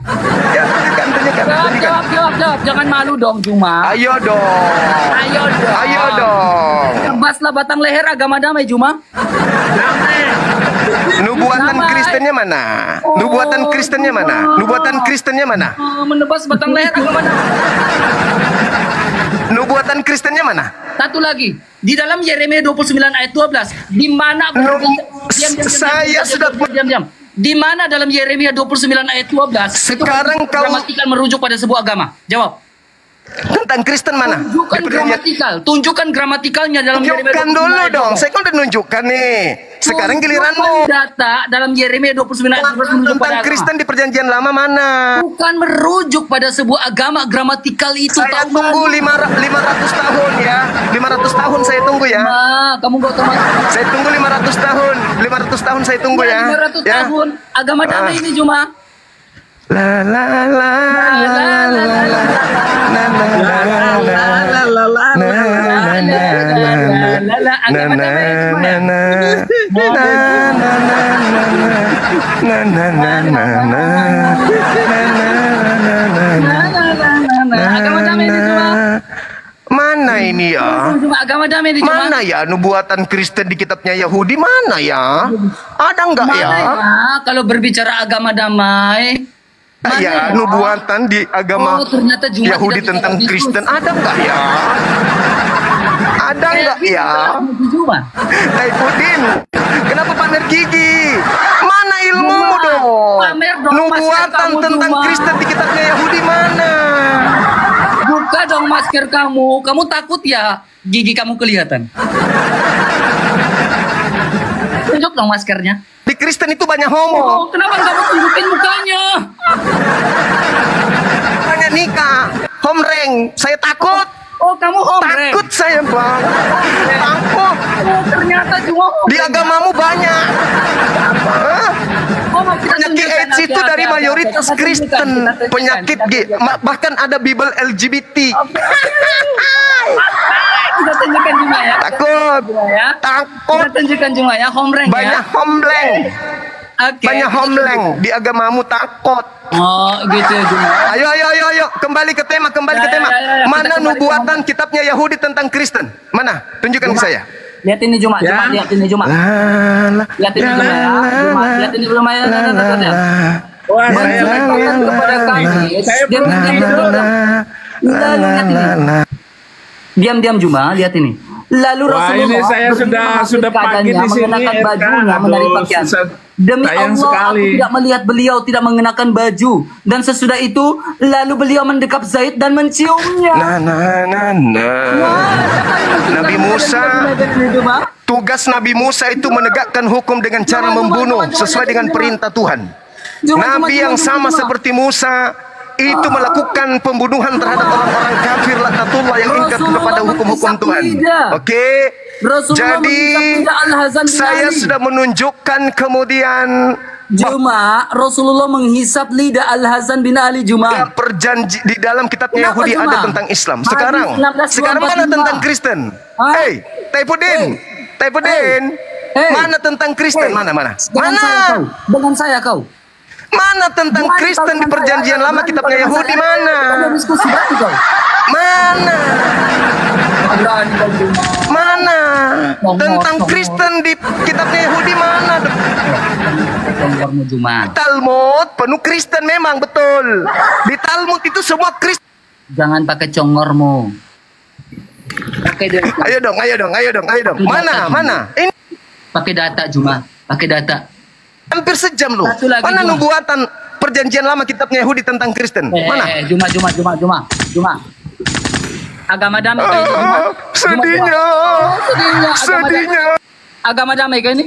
Speaker 4: Ya, tunjukkan.
Speaker 1: Jawab. Jangan malu dong, Juma.
Speaker 4: Ayo dong. Ayo dong.
Speaker 1: Tebaslah batang leher agama damai, Juma.
Speaker 4: Nubuatan
Speaker 1: Damai.
Speaker 4: Kristennya mana? Nubuatan Kristennya mana? Nubuatan Kristennya mana?
Speaker 1: Menebas batang leher agama damai.
Speaker 4: Nubuatan Kristennya mana?
Speaker 1: Satu lagi. Di dalam Yeremia 29 ayat 12. Di mana
Speaker 4: Saya sudah
Speaker 1: diam. Di mana dalam Yeremia 29 ayat 12
Speaker 4: Sekarang
Speaker 1: itu
Speaker 4: kau-
Speaker 1: gramatikal merujuk pada sebuah agama? Jawab.
Speaker 4: tentang Kristen mana?
Speaker 1: Tunjukkan gramatikalnya dalam Yeremia
Speaker 4: Tunjukkan
Speaker 1: 29
Speaker 4: dulu
Speaker 1: ayat
Speaker 4: dong.
Speaker 1: 12.
Speaker 4: Saya kan udah nunjukkan nih. Sekarang giliranmu.
Speaker 1: Tunjukkan data dalam Yeremia 29 ayat 12 merujuk
Speaker 4: Tentang
Speaker 1: pada agama.
Speaker 4: Kristen di perjanjian lama mana?
Speaker 1: Bukan merujuk pada sebuah agama, gramatikal itu
Speaker 4: Saya
Speaker 1: tahu
Speaker 4: tunggu
Speaker 1: mana?
Speaker 4: 500 tahun ya. 500 tahun saya tunggu ya.
Speaker 1: Kamu gak tahu mana?
Speaker 4: Saya tunggu 500 tahun. 500 tahun saya tunggu ya.
Speaker 1: 500
Speaker 4: Ya.
Speaker 1: tahun agama damai ini cuma
Speaker 4: La la la la la la la la
Speaker 1: agama damai ini cuma
Speaker 4: Mana ini ya?
Speaker 1: agama damai ini cuma
Speaker 4: Mana ya nubuatan Kristen di kitabnya Yahudi? Mana ya? Ada enggak ya?
Speaker 1: Kalau berbicara agama damai
Speaker 4: Ya, nubuatan di agama
Speaker 1: ternyata Jumat
Speaker 4: Yahudi
Speaker 1: tidak
Speaker 4: tentang
Speaker 1: bisa
Speaker 4: Kristen
Speaker 1: diskusi.
Speaker 4: ada enggak ya? Ada enggak ya?
Speaker 1: Jumat.
Speaker 4: Taifudin, kenapa pamer gigi? Mana ilmumu dong?
Speaker 1: Pamer dong,
Speaker 4: Nubuatan
Speaker 1: masker kamu,
Speaker 4: tentang
Speaker 1: Juma.
Speaker 4: Kristen di kitabnya Yahudi mana?
Speaker 1: Buka dong masker kamu. Kamu takut ya gigi kamu kelihatan? Tunjuk dong maskernya.
Speaker 4: Di Kristen itu banyak homo,
Speaker 1: Kenapa kamu tunjukin mukanya?
Speaker 4: banyak nikah, homreng. Saya takut.
Speaker 1: Kamu homreng.
Speaker 4: Takut saya, Bang. Takut.
Speaker 1: Ternyata cuma homreng.
Speaker 4: Di agamamu banyak. Hah? Penyakit AIDS itu dari mayoritas Kristen. Penyakit bahkan ada Bible LGBT.
Speaker 1: Kita tunjukkan cuma ya.
Speaker 4: Takut.
Speaker 1: Ya.
Speaker 4: Takut.
Speaker 1: Kita tunjukkan cuma ya homreng
Speaker 4: Banyak
Speaker 1: ya.
Speaker 4: homleng.
Speaker 1: Oke.
Speaker 4: Banyak homleng. Di agamamu takut.
Speaker 1: Gitu ya cuma.
Speaker 4: Ayo. Kembali ke tema.
Speaker 1: Ya.
Speaker 4: Mana
Speaker 1: Kita kembali
Speaker 4: nubuatan kitabnya Yahudi tentang Kristen? Mana? Tunjukkan ke saya.
Speaker 1: Lihat ini cuma.
Speaker 3: Ya.
Speaker 1: Lihat ini cuma. Lihat ini cuma ya. Lihat ini belum ya.
Speaker 3: Wah,
Speaker 1: Menceritakan kepada kami. Dia Diam Juma, lihat ini. Lalu
Speaker 3: Wah,
Speaker 1: Rasulullah
Speaker 3: ini saya sudah pagi di sini,
Speaker 1: mengenakan
Speaker 3: Eka.
Speaker 1: bajunya, menarik
Speaker 3: Aduh,
Speaker 1: pakaian.
Speaker 3: susah.
Speaker 1: Demi
Speaker 3: Sayang
Speaker 1: Allah,
Speaker 3: sekali.
Speaker 1: aku tidak melihat beliau tidak mengenakan baju. Dan sesudah itu, lalu beliau mendekap Zaid dan menciumnya.
Speaker 4: Nabi Musa, tugas Nabi Musa itu menegakkan hukum dengan cara membunuh sesuai dengan perintah Tuhan. Nabi yang sama seperti Musa itu melakukan pembunuhan terhadap orang-orang kafir laknatullah yang ingkar kepada hukum-hukum Tuhan. Oke. Jadi saya sudah menunjukkan kemudian
Speaker 1: Juma, Rasulullah menghisap lidah Al-Hasan bin Ali Juma.
Speaker 4: perjanji di dalam kitabnya
Speaker 1: Kenapa
Speaker 4: Yahudi
Speaker 1: cuma?
Speaker 4: ada tentang Islam.
Speaker 1: Hadis
Speaker 4: Sekarang
Speaker 1: 16,
Speaker 4: mana
Speaker 1: 25?
Speaker 4: tentang Kristen?
Speaker 1: Hah?
Speaker 4: Hey, Taifudin, Taipudin.
Speaker 1: Hey.
Speaker 4: Mana tentang Kristen? Mana?
Speaker 1: Dengan saya kau.
Speaker 4: Mana tentang Kristen di perjanjian lama kitabnya Yahudi mana?
Speaker 1: Ada diskusi berarti kau.
Speaker 4: Mana? Mana? Tentang Kristen di kitabnya Yahudi mana? Talmud penuh Kristen memang betul. Di Talmud itu semua Kristen.
Speaker 1: Jangan pakai congormu. Pakai data.
Speaker 4: Ayo dong. Mana? Ini
Speaker 1: Pakai data Juma. Pakai data.
Speaker 4: hampir sejam loh.
Speaker 1: Satu lagi,
Speaker 4: Mana
Speaker 1: Juma.
Speaker 4: nubuatan perjanjian lama kitabnya Yahudi tentang Kristen? Mana?
Speaker 1: Juma. Agama damai kayak ini. Juma.
Speaker 4: Sedihnya.
Speaker 1: Sedihnya. Agama damai kayak ini.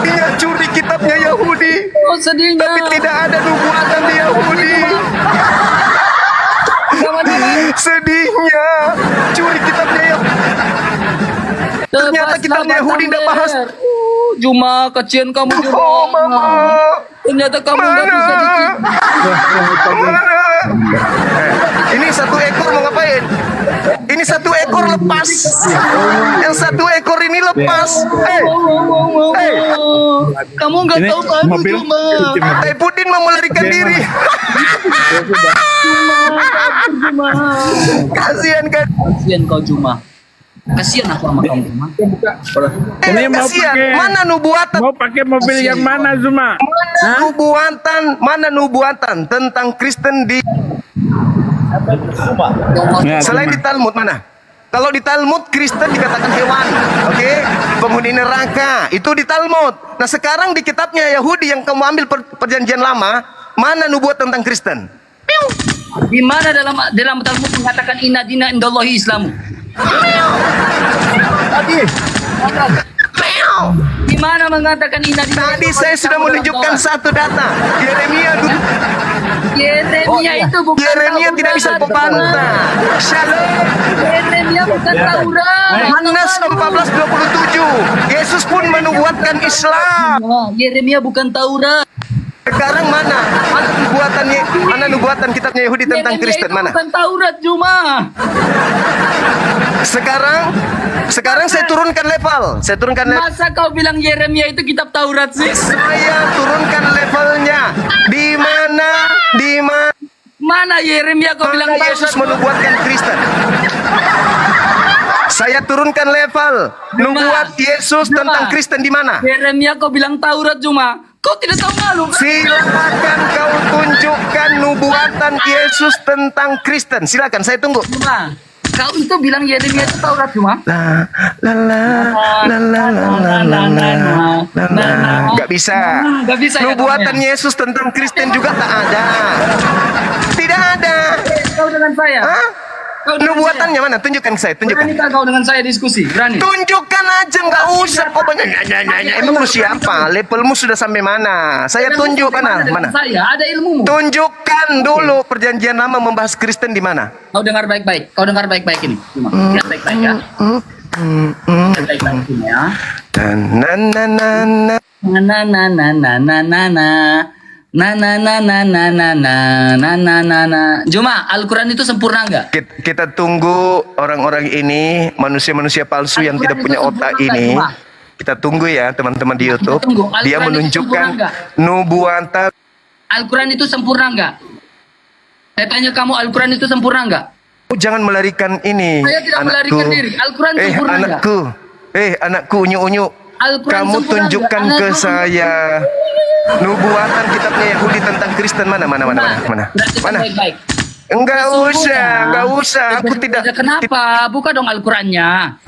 Speaker 4: Dia curi kitabnya Yahudi.
Speaker 1: Oh, sedihnya.
Speaker 4: Tapi tidak ada nubuatan di Yahudi.
Speaker 1: Agama damai.
Speaker 4: Sedihnya curi kitabnya Yahudi. Ternyata kitabnya Yahudi tidak bahas.
Speaker 1: Juma, kecian kamu Juma.
Speaker 4: Oh, Mama.
Speaker 1: Ternyata kamu nggak bisa dikit.
Speaker 4: Mana? Ini satu ekor mau ngapain? Ini satu ekor lepas. Yang satu ekor ini lepas.
Speaker 1: Kamu nggak
Speaker 3: Ini
Speaker 1: tahu aku
Speaker 3: mobil.
Speaker 1: Juma.
Speaker 4: Taipudin mau melarikan diri.
Speaker 1: Juma.
Speaker 4: Kasihan kan?
Speaker 1: Kasian kau Juma. Kasian aku sama kamu Juma.
Speaker 3: Ini mau
Speaker 4: Kasihan.
Speaker 3: pakai-
Speaker 4: Mana nubuatan?
Speaker 3: Mau pakai mobil yang mana Zuma?
Speaker 4: Mana nubuatan tentang Kristen di
Speaker 3: Ya,
Speaker 4: selain
Speaker 3: Zuma.
Speaker 4: di Talmud mana? Kalau di Talmud Kristen dikatakan hewan, oke? Penghuni neraka itu di Talmud. Nah sekarang di kitabnya Yahudi yang kamu ambil perjanjian lama, mana nubuat tentang Kristen?
Speaker 1: Di mana dalam Talmud mengatakan inna dina indallahi Islamu? Di mana mengatakan inna dina?
Speaker 4: Tadi saya sudah menunjukkan satu data.
Speaker 1: Yeremia itu bukan
Speaker 4: Yeremia tidak bisa membantah. Shalom.
Speaker 1: Yeremia bukan Taurat.
Speaker 4: Yohanes 14:27. Yesus pun menubuatkan Islam.
Speaker 1: Yeremia bukan Taurat.
Speaker 4: Sekarang mana? Mana nubuatan kitabnya Yahudi tentang
Speaker 1: Yeremia
Speaker 4: Kristen?
Speaker 1: itu
Speaker 4: Mana?
Speaker 1: bukan Taurat Juma.
Speaker 4: Sekarang saya turunkan level.
Speaker 1: Masa kau bilang Yeremia itu kitab Taurat sih?
Speaker 4: Saya turunkan levelnya. Di mana
Speaker 1: Mana Yeremia kau bilang
Speaker 4: Yesus
Speaker 1: Taurat?
Speaker 4: menubuatkan Kristen? Saya turunkan level. Nubuat Yesus tentang Kristen di mana?
Speaker 1: Yeremia kau bilang Taurat Juma. Kau tidak tahu malu kan?
Speaker 4: Silakan kau tunjukkan nubuatan Yesus tentang Kristen. Silakan, saya tunggu.
Speaker 1: Juma, kau itu bilang Yeremia itu Taurat Juma?
Speaker 4: Gak bisa.
Speaker 1: Nggak bisa ya,
Speaker 4: Nubuatan
Speaker 1: kamu ya?
Speaker 4: Yesus tentang Kristen juga tak ada. Tidak ada.
Speaker 1: Kau dengan saya.
Speaker 4: Hah?
Speaker 1: Kau dengan
Speaker 4: Nubuatannya mana? Tunjukkan ke saya,
Speaker 1: saya. Berani
Speaker 4: tunjukkan.
Speaker 1: tak kau dengan saya diskusi? Berani?
Speaker 4: Tunjukkan aja, nggak usah kau banyak nanya. Emang lu siapa? Levelmu sudah sampai mana? Saya tunjuk mana?
Speaker 1: Dengan
Speaker 4: Mana?
Speaker 1: saya, ada ilmumu.
Speaker 4: Tunjukkan dulu perjanjian lama membahas Kristen di mana?
Speaker 1: Kau dengar baik-baik. Kau dengar baik-baik ini. Cuma lihat baik-baik ya. Lihat baik-baik ini ya.
Speaker 4: Dan na na na na.
Speaker 1: Na na na na na na na na. Na na na na na na na na na na na. Juma, Al-Quran itu sempurna enggak?
Speaker 4: Kita tunggu orang-orang ini, manusia-manusia palsu yang tidak punya otak ini. Kita tunggu ya teman-teman di YouTube.
Speaker 1: tunggu.
Speaker 4: Dia
Speaker 1: Al-Quran itu
Speaker 4: menunjukkan
Speaker 1: sempurna nggak?
Speaker 4: nubuatan.
Speaker 1: Al-Quran itu sempurna enggak? Saya tanya kamu, Al-Quran itu sempurna enggak?
Speaker 4: Jangan melarikan ini.
Speaker 1: Saya tidak melarikan diri. Al-Quran sempurna enggak?
Speaker 4: Anakku unyu-unyu.
Speaker 1: Al-Quran
Speaker 4: Kamu
Speaker 1: sempurna
Speaker 4: tunjukkan
Speaker 1: enggak?
Speaker 4: ke
Speaker 1: Anakku.
Speaker 4: saya nubuatan kitabnya Yahudi tentang Kristen mana?
Speaker 1: Berarti
Speaker 4: Mana?
Speaker 1: baik-baik.
Speaker 4: Enggak
Speaker 1: Sesungguhnya,
Speaker 4: usah. Aku tidak
Speaker 1: Kenapa? Buka dong Al-Qurannya.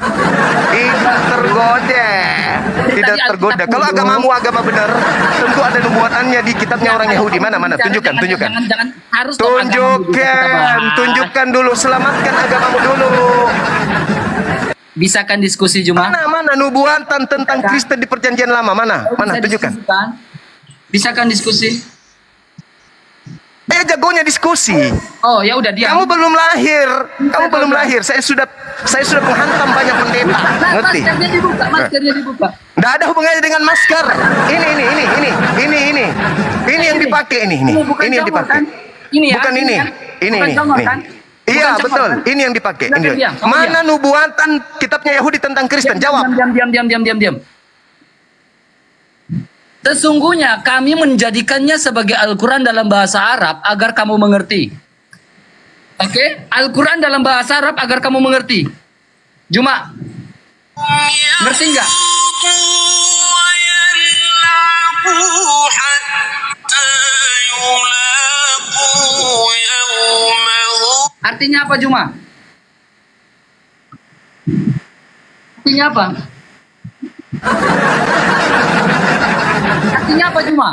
Speaker 4: tergoda. Tidak
Speaker 1: Tadi
Speaker 4: tergoda.
Speaker 1: Alkitab
Speaker 4: Kalau
Speaker 1: dulu.
Speaker 4: agamamu agama benar, tentu ada nubuatannya di kitabnya orang Yahudi. Mana? Tunjukkan.
Speaker 1: Jangan harus dong agamamu juga kita bahas.
Speaker 4: Tunjukkan dulu. Selamatkan agamamu dulu.
Speaker 1: Bisakan diskusi Juma?
Speaker 4: Mana nubuatan tentang Kristen di perjanjian lama? Mana?
Speaker 1: Bisa
Speaker 4: Tunjukkan.
Speaker 1: diskusikan? Bisakan diskusi?
Speaker 4: Jagonya diskusi.
Speaker 1: Oh ya udah diam.
Speaker 4: Kamu belum lahir. Saya sudah menghantam banyak pendeta. Ngerti?
Speaker 1: Maskernya dibuka.
Speaker 4: Nggak ada hubungannya dengan masker. Ini yang dipakai ini. Ini yang dipakai.
Speaker 1: Ini ya.
Speaker 4: Bukan ini.
Speaker 1: Kan?
Speaker 4: Ini.
Speaker 1: Bukan congor, kan?
Speaker 4: Iya,
Speaker 1: cepat,
Speaker 4: betul.
Speaker 1: kan?
Speaker 4: Ini yang dipakai.
Speaker 1: Silakan
Speaker 4: Ini.
Speaker 1: diam, kamu
Speaker 4: Mana nubuatan kitabnya Yahudi tentang Kristen? Jawab.
Speaker 1: Diam. Sesungguhnya kami menjadikannya sebagai Al-Quran dalam bahasa Arab agar kamu mengerti. Oke? Al-Quran dalam bahasa Arab agar kamu mengerti. Juma, ngerti nggak? Artinya apa, Juma? Artinya apa? Artinya apa, Juma?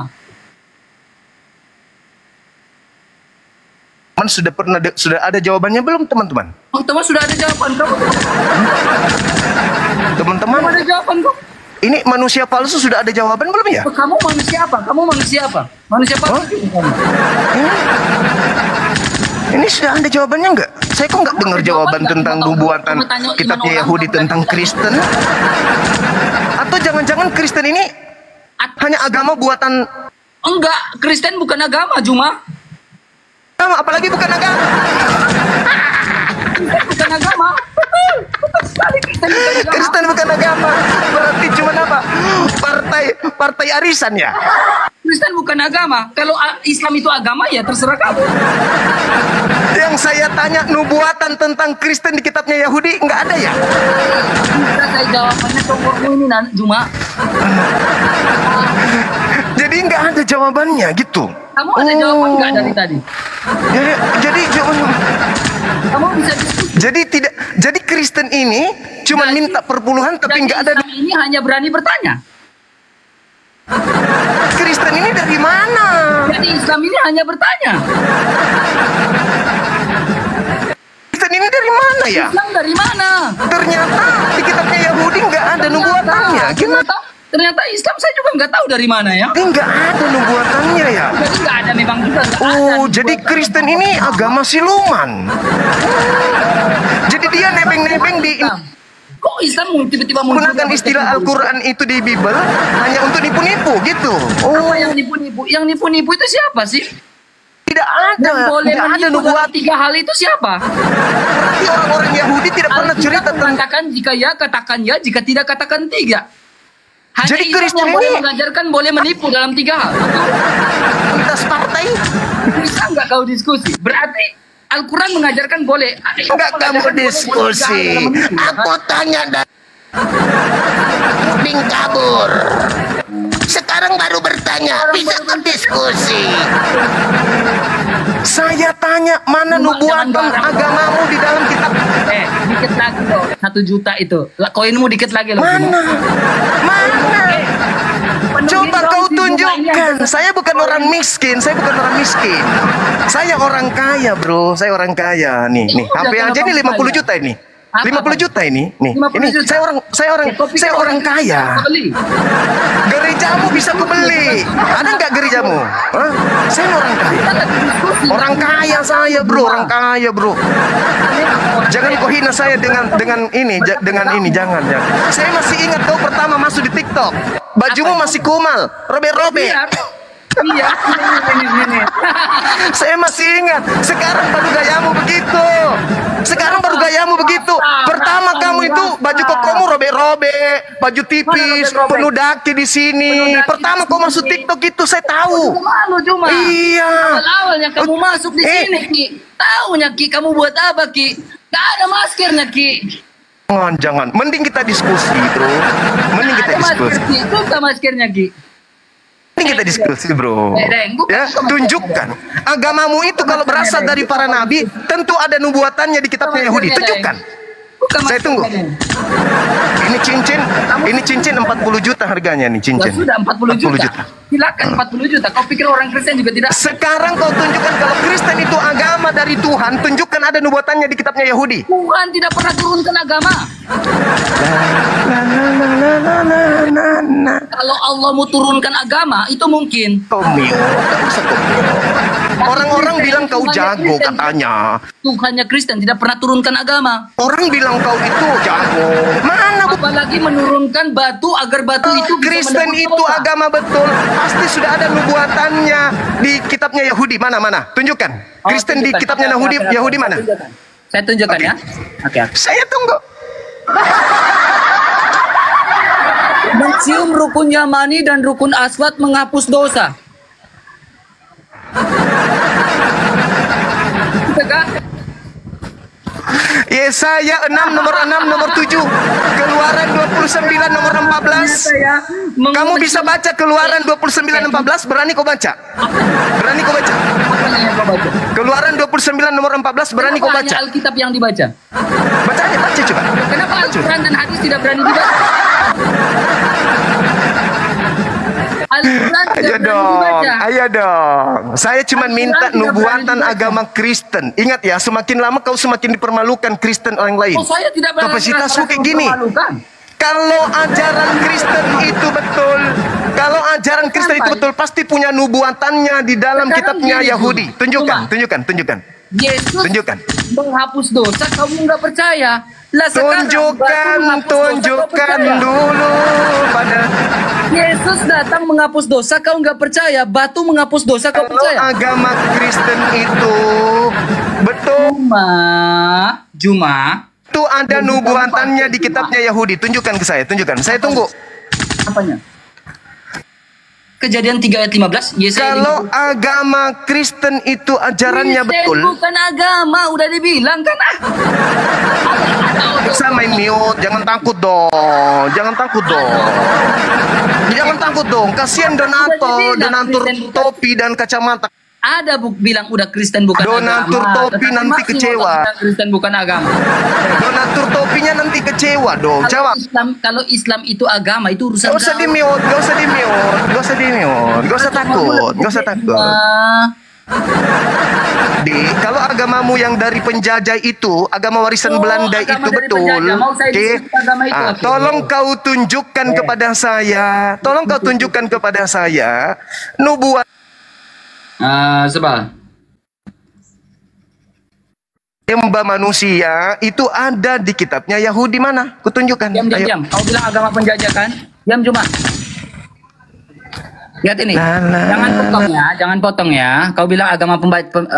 Speaker 4: Sudah ada jawabannya belum, teman-teman?
Speaker 1: Oh, teman sudah ada jawaban kamu.
Speaker 4: Teman-teman,
Speaker 1: Kamu ada jawaban kok.
Speaker 4: ini manusia palsu sudah ada jawaban belum ya?
Speaker 1: Kamu manusia apa? Kamu manusia apa? Manusia palsu.
Speaker 4: Ini sudah ada jawabannya nggak? Saya kok nggak dengar jawaban tentang nubuatan kitabnya Yahudi tentang Kristen? Atau jangan-jangan Kristen ini hanya agama buatan?
Speaker 1: Enggak, Kristen bukan agama, Juma.
Speaker 4: Apalagi bukan agama.
Speaker 1: Bukan agama. Betul sekali, Kristen bukan agama.
Speaker 4: Kristen bukan agama. Berarti cuma apa? Partai arisan ya?
Speaker 1: Kristen bukan agama. Kalau Islam itu agama, ya terserah kamu.
Speaker 4: Yang saya tanya, nubuatan tentang Kristen di kitabnya Yahudi nggak ada ya?
Speaker 1: Bisa saya jawabannya cowokmu ini, Juma.
Speaker 4: Jadi nggak ada jawabannya gitu.
Speaker 1: Kamu ada jawaban nggak dari tadi?
Speaker 4: Jadi jawabannya.
Speaker 1: Kamu bisa diskusi.
Speaker 4: Jadi Kristen ini cuma minta perpuluhan tapi nggak ada.
Speaker 1: Islam ini hanya berani bertanya.
Speaker 4: Kristen ini dari mana?
Speaker 1: Jadi Islam ini hanya bertanya.
Speaker 4: Kristen ini dari mana ya?
Speaker 1: Islam dari mana?
Speaker 4: Ternyata di kitabnya Yahudi nggak ada nubuatannya. Gimana?
Speaker 1: Ternyata Islam saya juga nggak tahu dari mana ya.
Speaker 4: Nggak ada nubuatannya ya.
Speaker 1: Jadi nggak ada memang juga.
Speaker 4: Oh, jadi Kristen ini agama siluman. Jadi dia nebeng-nebeng di
Speaker 1: Kok Islam tiba-tiba
Speaker 4: menggunakan istilah Al-Quran itu di Bible hanya untuk nipu-nipu gitu.
Speaker 1: Oh, yang nipu-nipu? Yang nipu-nipu itu siapa sih?
Speaker 4: Tidak ada.
Speaker 1: Yang boleh
Speaker 4: Tidak ada
Speaker 1: menipu dalam
Speaker 4: nubuat.
Speaker 1: 3 hal itu siapa?
Speaker 4: Berarti orang-orang Yahudi tidak pernah cerita tentang.
Speaker 1: Katakan jika ya, katakan ya. Jika tidak, katakan 3. Hanya
Speaker 4: Jadi
Speaker 1: Islam
Speaker 4: Kristen
Speaker 1: yang boleh
Speaker 4: ini
Speaker 1: mengajarkan boleh menipu dalam 3 hal.
Speaker 4: lintas partai.
Speaker 1: Bisa nggak kau diskusi? Berarti Al-Quran mengajarkan boleh.
Speaker 4: Enggak kamu diskusi. Aku tanya dan puding kabur. Sekarang baru bertanya. Bisa berdiskusi. Saya tanya mana nubuatan agamamu di dalam kitab.
Speaker 1: Dikit lagi loh. 1 juta itu. Koinmu dikit lagi loh.
Speaker 4: Mana? Coba kau tunjukkan. Saya bukan orang miskin. Saya orang kaya, bro. Saya orang kaya. Nih. HP aja ini 50 juta ini. 50 juta ini. Nih. Ini saya orang kaya. Gerejamu bisa kubeli. Ada nggak gerejamu? Hah? Saya orang kaya. Orang kaya saya, bro. Orang kaya, bro. Jangan kau hina saya dengan ini, jangan. Saya masih ingat kau pertama masuk di TikTok. Bajumu masih kumal, robek-robek.
Speaker 1: Iya, ini.
Speaker 4: Saya masih ingat. Sekarang baru gayamu begitu. Pertama kamu itu baju kokomu robek-robek, baju tipis, penuh daki di sini. Pertama kau masuk TikTok itu saya tahu.
Speaker 1: Malu cuma.
Speaker 4: Iya.
Speaker 1: Awal-awalnya kamu masuk di sini, Ki. Taunya Ki, kamu buat apa, Ki? Gak ada maskernya, Ki.
Speaker 4: Jangan. Mending kita diskusi, bro.
Speaker 1: Buka maskernya, Ki.
Speaker 4: Ini kita diskusi, bro. Ya, tunjukkan agamamu itu kalau berasal dari para nabi, tentu ada nubuatannya di kitabnya Yahudi. Tunjukkan. Saya tunggu. Ini cincin 40 juta harganya nih cincin.
Speaker 1: Ya sudah 40 juta. Silakan 40 juta. Kau pikir orang Kristen juga tidak?
Speaker 4: Sekarang kau tunjukkan kalau Kristen itu agama dari Tuhan, tunjukkan ada nubuatannya di kitabnya Yahudi.
Speaker 1: Tuhan tidak pernah turunkan agama. Kalau Allah mau turunkan agama, itu mungkin.
Speaker 4: Orang-orang bilang kau jago katanya.
Speaker 1: Tuhannya Kristen tidak pernah turunkan agama.
Speaker 4: Orang bilang kau itu jago. Mana
Speaker 1: apalagi menurunkan batu agar batu itu bisa
Speaker 4: Kristen itu agama betul. Pasti sudah ada nubuatannya di kitabnya Yahudi. Mana? Tunjukkan. Kristen di kitabnya Yahudi mana?
Speaker 1: Saya tunjukkan
Speaker 4: Oke.
Speaker 1: ya. Oke.
Speaker 4: Saya tunggu.
Speaker 1: Mencium rukun Yamani dan rukun Aswad menghapus dosa. Tegak.
Speaker 4: Yesaya 6 nomor 6 nomor 7. Keluaran 29 nomor 14. Kamu bisa baca Keluaran 29 14, berani kau baca? Berani kau baca? Keluaran 29 nomor 14, berani kau
Speaker 1: Kenapa
Speaker 4: baca?
Speaker 1: hanya Alkitab yang dibaca?
Speaker 4: Baca aja, baca coba.
Speaker 1: Kenapa Al-Quran dan hadis tidak berani dibaca? Al-Quran
Speaker 4: Ayo
Speaker 1: tidak berani
Speaker 4: dong,
Speaker 1: dibaca.
Speaker 4: ayo dong. Saya cuma
Speaker 1: Al-Quran
Speaker 4: minta
Speaker 1: tidak
Speaker 4: nubuatan
Speaker 1: berani dibaca.
Speaker 4: agama Kristen. Ingat ya, semakin lama kau semakin dipermalukan Kristen orang lain.
Speaker 1: Oh, saya tidak berani
Speaker 4: Kapasitasmu kayak gini.
Speaker 1: mempermalukan.
Speaker 4: Kalau ajaran Kristen itu betul, kalau ajaran Kristen itu betul, pasti punya nubuatannya di dalam
Speaker 1: Sekarang
Speaker 4: kitabnya
Speaker 1: gini,
Speaker 4: Yahudi. Tunjukkan,
Speaker 1: Cuma.
Speaker 4: tunjukkan.
Speaker 1: Yesus
Speaker 4: Tunjukkan.
Speaker 1: menghapus dosa, kamu nggak percaya. Lah sekarang batu menghapus dosa, kau
Speaker 4: Tunjukkan
Speaker 1: percaya.
Speaker 4: dulu pada
Speaker 1: Yesus datang menghapus dosa, kau nggak percaya. Batu menghapus dosa, kau
Speaker 4: kalau
Speaker 1: percaya.
Speaker 4: agama Kristen itu betul.
Speaker 1: Juma.
Speaker 4: Itu ada nubuatannya di kitabnya Yahudi. Tunjukkan ke saya, tunjukkan. Saya tunggu.
Speaker 1: Apanya? Kejadian 3 ayat 15. Yesaya
Speaker 4: Kalau agama Kristen itu ajarannya betul,
Speaker 1: bukan agama, udah dibilang kan
Speaker 4: bisa main mute, jangan takut dong. Jangan takut dong. Jangan takut dong. Kasihan donatur topi dan kacamata.
Speaker 1: Ada bilang udah Kristen bukan
Speaker 4: Donatur
Speaker 1: agama.
Speaker 4: topi
Speaker 1: Tetapi
Speaker 4: nanti
Speaker 1: masih
Speaker 4: kecewa.
Speaker 1: bilang Kristen bukan agama.
Speaker 4: Donatur topinya nanti kecewa dong. Jawab.
Speaker 1: Kalau Islam itu agama, itu urusan
Speaker 4: Gak usah di mute, gak usah di mute, gak usah di mute, gak usah takut, gak usah takut. Kalau agamamu yang dari penjajah itu, agama warisan Belanda
Speaker 1: agama
Speaker 4: itu
Speaker 1: dari
Speaker 4: betul,
Speaker 1: penjajah. Mau saya
Speaker 4: oke?
Speaker 1: disebut agama itu, oke.
Speaker 4: Tolong kau tunjukkan kepada saya, tolong kau tunjukkan kepada saya nubuat
Speaker 1: Sebab
Speaker 4: Hamba manusia itu ada di kitabnya Yahudi mana? Kutunjukkan. Ayo.
Speaker 1: diam. Kau bilang agama penjajah kan? Diam cuma. Lihat ini. Jangan potong ya, jangan potong ya. Kau bilang agama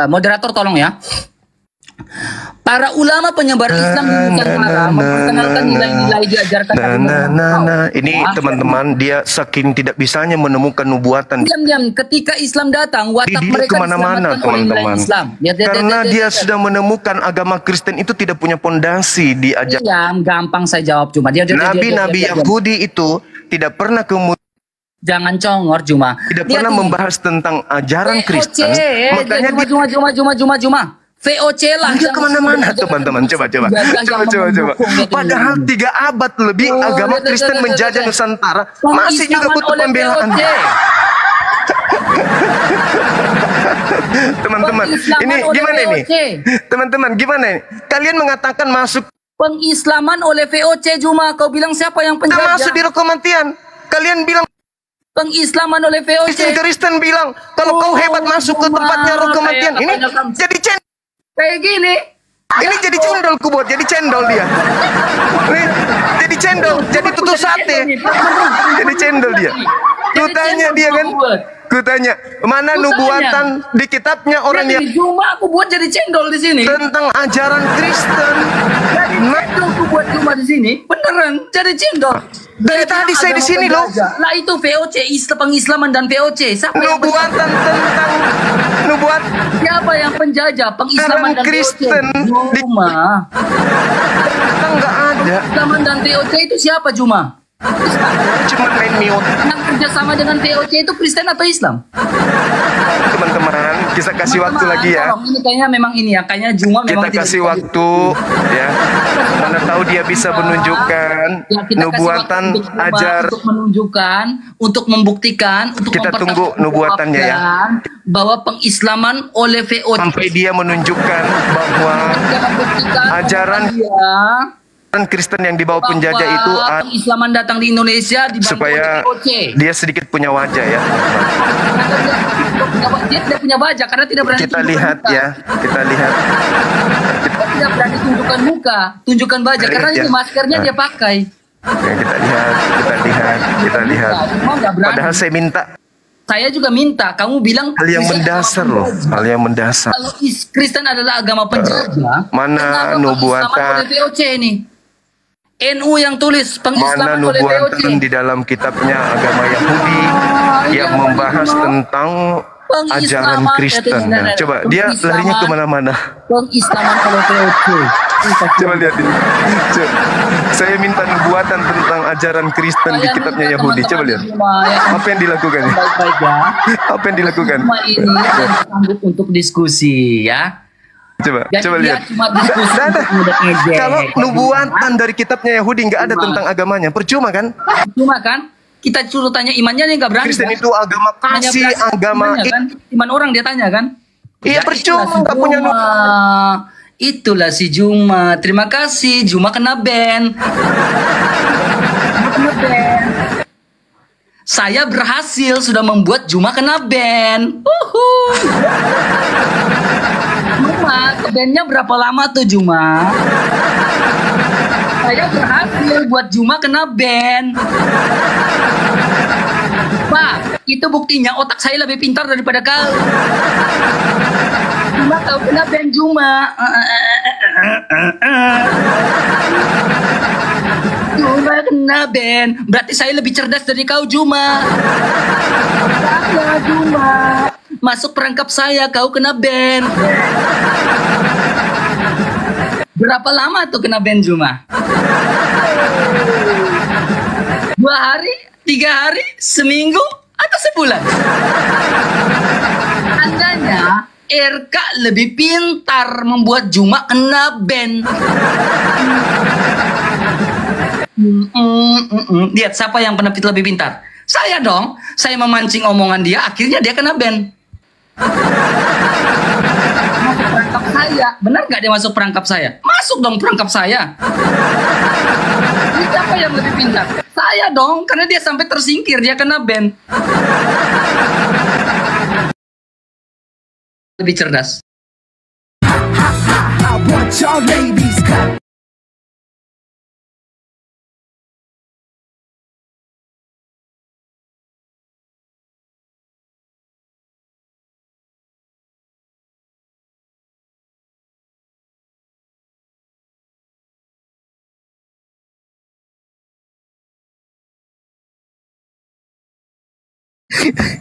Speaker 1: moderator tolong ya. Para ulama penyebar Islam di Nusantara memperkenalkan nilai-nilai diajarkan
Speaker 4: Ini teman-teman, dia saking tidak bisanya menemukan nubuatan.
Speaker 1: Diam. Ketika Islam datang, watak
Speaker 4: Dia
Speaker 1: mereka
Speaker 4: kemana-mana
Speaker 1: diselamatkan oleh nilai
Speaker 4: teman-teman.
Speaker 1: Islam.
Speaker 4: Karena dia sudah menemukan agama Kristen itu tidak punya pondasi di ajaran.
Speaker 1: Diam, gampang saya jawab cuma.
Speaker 4: Nabi-nabi Yahudi itu tidak pernah kemudian
Speaker 1: Jangan congor Juma.
Speaker 4: tidak pernah membahas tentang ajaran Kristen. Makanya dia
Speaker 1: Juma. VOC lah.
Speaker 4: dia kemana-mana teman-teman. Coba. Padahal 3 abad lebih agama Kristen menjajah Nusantara. Masih juga butuh pembelaan. Teman-teman, ini gimana ini? Teman-teman, gimana ini? Kalian mengatakan masuk
Speaker 1: Pengislaman oleh VOC Juma. Kau bilang siapa yang
Speaker 4: kita
Speaker 1: penjajah?
Speaker 4: masuk di Rokomantian. Kalian bilang
Speaker 1: Pengislaman oleh VOC.
Speaker 4: Kristen bilang kalau kau hebat masuk ke tempatnya Rokomantian. Ini jadi
Speaker 1: Kayak gini.
Speaker 4: ini jadi cendol kubuat, jadi cendol dia. Ini jadi cendol, jadi tutus sate. Jadi cendol dia. Kutanya dia kan. Kutanya, mana nubuatan di kitabnya orang yang
Speaker 1: Juma aku buat jadi cendol di sini.
Speaker 4: tentang ajaran Kristen.
Speaker 1: Jadi cendol aku buat Juma di sini. Beneran jadi cendol.
Speaker 4: Dari tadi saya di sini loh.
Speaker 1: Lah itu VOC, pengislaman dan VOC. Siapa yang
Speaker 4: Nubuatan tentang nubuat
Speaker 1: siapa yang penjajah pengislaman dan
Speaker 4: Kristen
Speaker 1: VOC?
Speaker 4: di
Speaker 1: Juma.
Speaker 4: kita nggak ada.
Speaker 1: Pengislaman dan VOC itu siapa Juma?
Speaker 4: Cuma main mute.
Speaker 1: Yang kerjasama dengan VOC itu Kristen atau Islam?
Speaker 4: Teman-teman, kita kasih waktu lagi ya.
Speaker 1: Tolong, ini kayaknya memang ini ya, kayaknya Juma memang
Speaker 4: Kita kasih waktu ya. Mana tahu dia bisa menunjukkan
Speaker 1: Ya, kita kasih
Speaker 4: nubuatan
Speaker 1: waktu untuk Juma
Speaker 4: ajar.
Speaker 1: untuk menunjukkan, untuk membuktikan, untuk
Speaker 4: Kita tunggu nubuatannya ya.
Speaker 1: bahwa pengislaman oleh VOC
Speaker 4: Sampai dia menunjukkan bahwa ajaran Kristen yang dibawa penjajah itu
Speaker 1: pengislaman datang di Indonesia dibantu
Speaker 4: supaya
Speaker 1: oleh VOC.
Speaker 4: dia sedikit punya wajah ya.
Speaker 1: Dia tidak punya wajah karena tidak berani
Speaker 4: Kita
Speaker 1: tunjukkan
Speaker 4: lihat
Speaker 1: muka.
Speaker 4: ya, kita lihat.
Speaker 1: Dia tidak berani tunjukkan muka, tunjukkan wajah
Speaker 4: Kita
Speaker 1: karena
Speaker 4: lihat
Speaker 1: ini
Speaker 4: ya.
Speaker 1: maskernya dia pakai.
Speaker 4: Ya, kita lihat.
Speaker 1: Cuma nggak berani.
Speaker 4: Padahal saya minta
Speaker 1: Saya juga minta kamu bilang
Speaker 4: Hal yang mendasar loh, hal yang mendasar.
Speaker 1: kalau Kristen adalah agama penjajah,
Speaker 4: Mana
Speaker 1: kenapa
Speaker 4: nubuatan-
Speaker 1: pengislaman oleh VOC ini? NU yang tulis
Speaker 4: Mana
Speaker 1: pengislaman oleh VOC.
Speaker 4: nubuatan di dalam kitabnya agama Yahudi yang membahas tentang ajaran Kristen. Nah, coba dia larinya kemana-mana.
Speaker 1: Pengislaman oleh VOC.
Speaker 4: Coba lihat ini. Coba. Saya minta nubuatan tentang ajaran Kristen di kitabnya Yahudi. Coba lihat. Apa yang dilakukan?
Speaker 1: Baik-baik ya.
Speaker 4: Apa yang dilakukan?
Speaker 1: Cuma ini sanggup untuk diskusi ya.
Speaker 4: Coba,
Speaker 1: Jadi
Speaker 4: coba
Speaker 1: dia
Speaker 4: lihat.
Speaker 1: cuma diskusi
Speaker 4: Nah,
Speaker 1: untuk ngejek.
Speaker 4: kalau nubuatan dari kitabnya Yahudi nggak ada tentang agamanya, percuma kan?
Speaker 1: Cuma kan kita suruh tanya imannya dia nggak berani.
Speaker 4: Kristen
Speaker 1: kan?
Speaker 4: itu agama
Speaker 1: Hanya
Speaker 4: kasih,
Speaker 1: berani
Speaker 4: agama
Speaker 1: imannya, kan? Iman orang dia tanya kan?
Speaker 4: Iya, percuma,
Speaker 1: itulah si
Speaker 4: nggak punya
Speaker 1: Juma. Itulah si Juma. Terima kasih Juma kena ban. Juma kena ban. Saya berhasil sudah membuat Juma kena ban. Juma, bandnya berapa lama tuh Juma? Saya berhasil buat Juma kena ban. Pak, itu buktinya otak saya lebih pintar daripada kau. Juma kau kena ban Juma. Juma kena ban. Berarti saya lebih cerdas dari kau Juma. Saya Juma. Masuk perangkap saya kau kena ban. Berapa lama tuh kena ban Juma? 2 hari? 3 hari? Seminggu? Atau sebulan? Tandanya RK lebih pintar membuat Juma kena ban. Lihat siapa yang lebih pintar? Saya dong. Saya memancing omongan dia, akhirnya dia kena ban. Masuk perangkap saya. Benar nggak dia masuk perangkap saya? Masuk dong perangkap saya. Ini siapa yang lebih pintar? Saya dong, karena dia sampai tersingkir, dia kena ban. Lebih cerdas.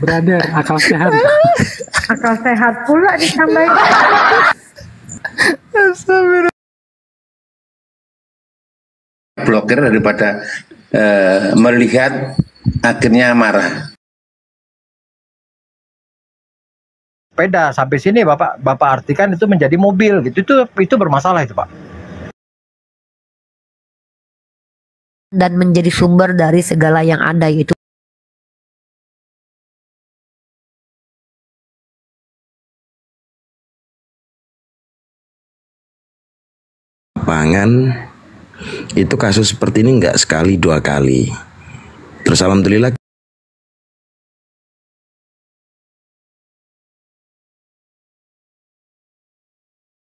Speaker 3: Brother, akal sehat.
Speaker 5: Akal sehat pula ditambahin.
Speaker 6: Blokir daripada melihat akhirnya marah.
Speaker 7: Sepeda sampai sini Bapak artikan itu menjadi mobil gitu, itu bermasalah itu Pak.
Speaker 5: Dan menjadi sumber dari segala yang ada, yaitu
Speaker 8: lapangan itu kasus seperti ini nggak sekali 2 kali. Terus alhamdulillah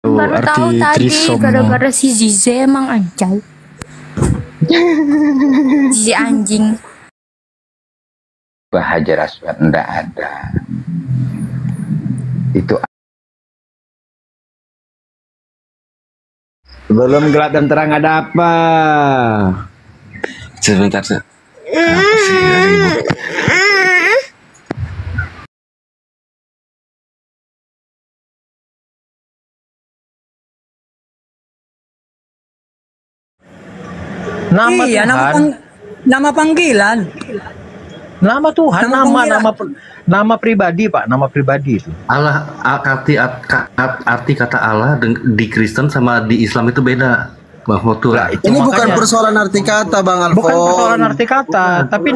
Speaker 9: baru tahu tadi gara-gara si Zize emang anjay. Si anjing.
Speaker 6: Hajar Aswad ndak ada. Itu
Speaker 7: Belum gelap dan terang ada apa?
Speaker 8: sebentar.
Speaker 7: Nama
Speaker 10: iya,
Speaker 7: Tuhan.
Speaker 10: nama panggilan.
Speaker 7: Nama Tuhan,
Speaker 10: Nama panggilan.
Speaker 7: nama pribadi Pak, nama pribadi itu.
Speaker 11: Allah, arti kata Allah di Kristen sama di Islam itu beda, Bang Foto.
Speaker 7: Lah, itu
Speaker 12: Ini
Speaker 7: makanya.
Speaker 12: bukan persoalan arti kata Bang Alfon.
Speaker 7: Bukan persoalan arti kata, tapi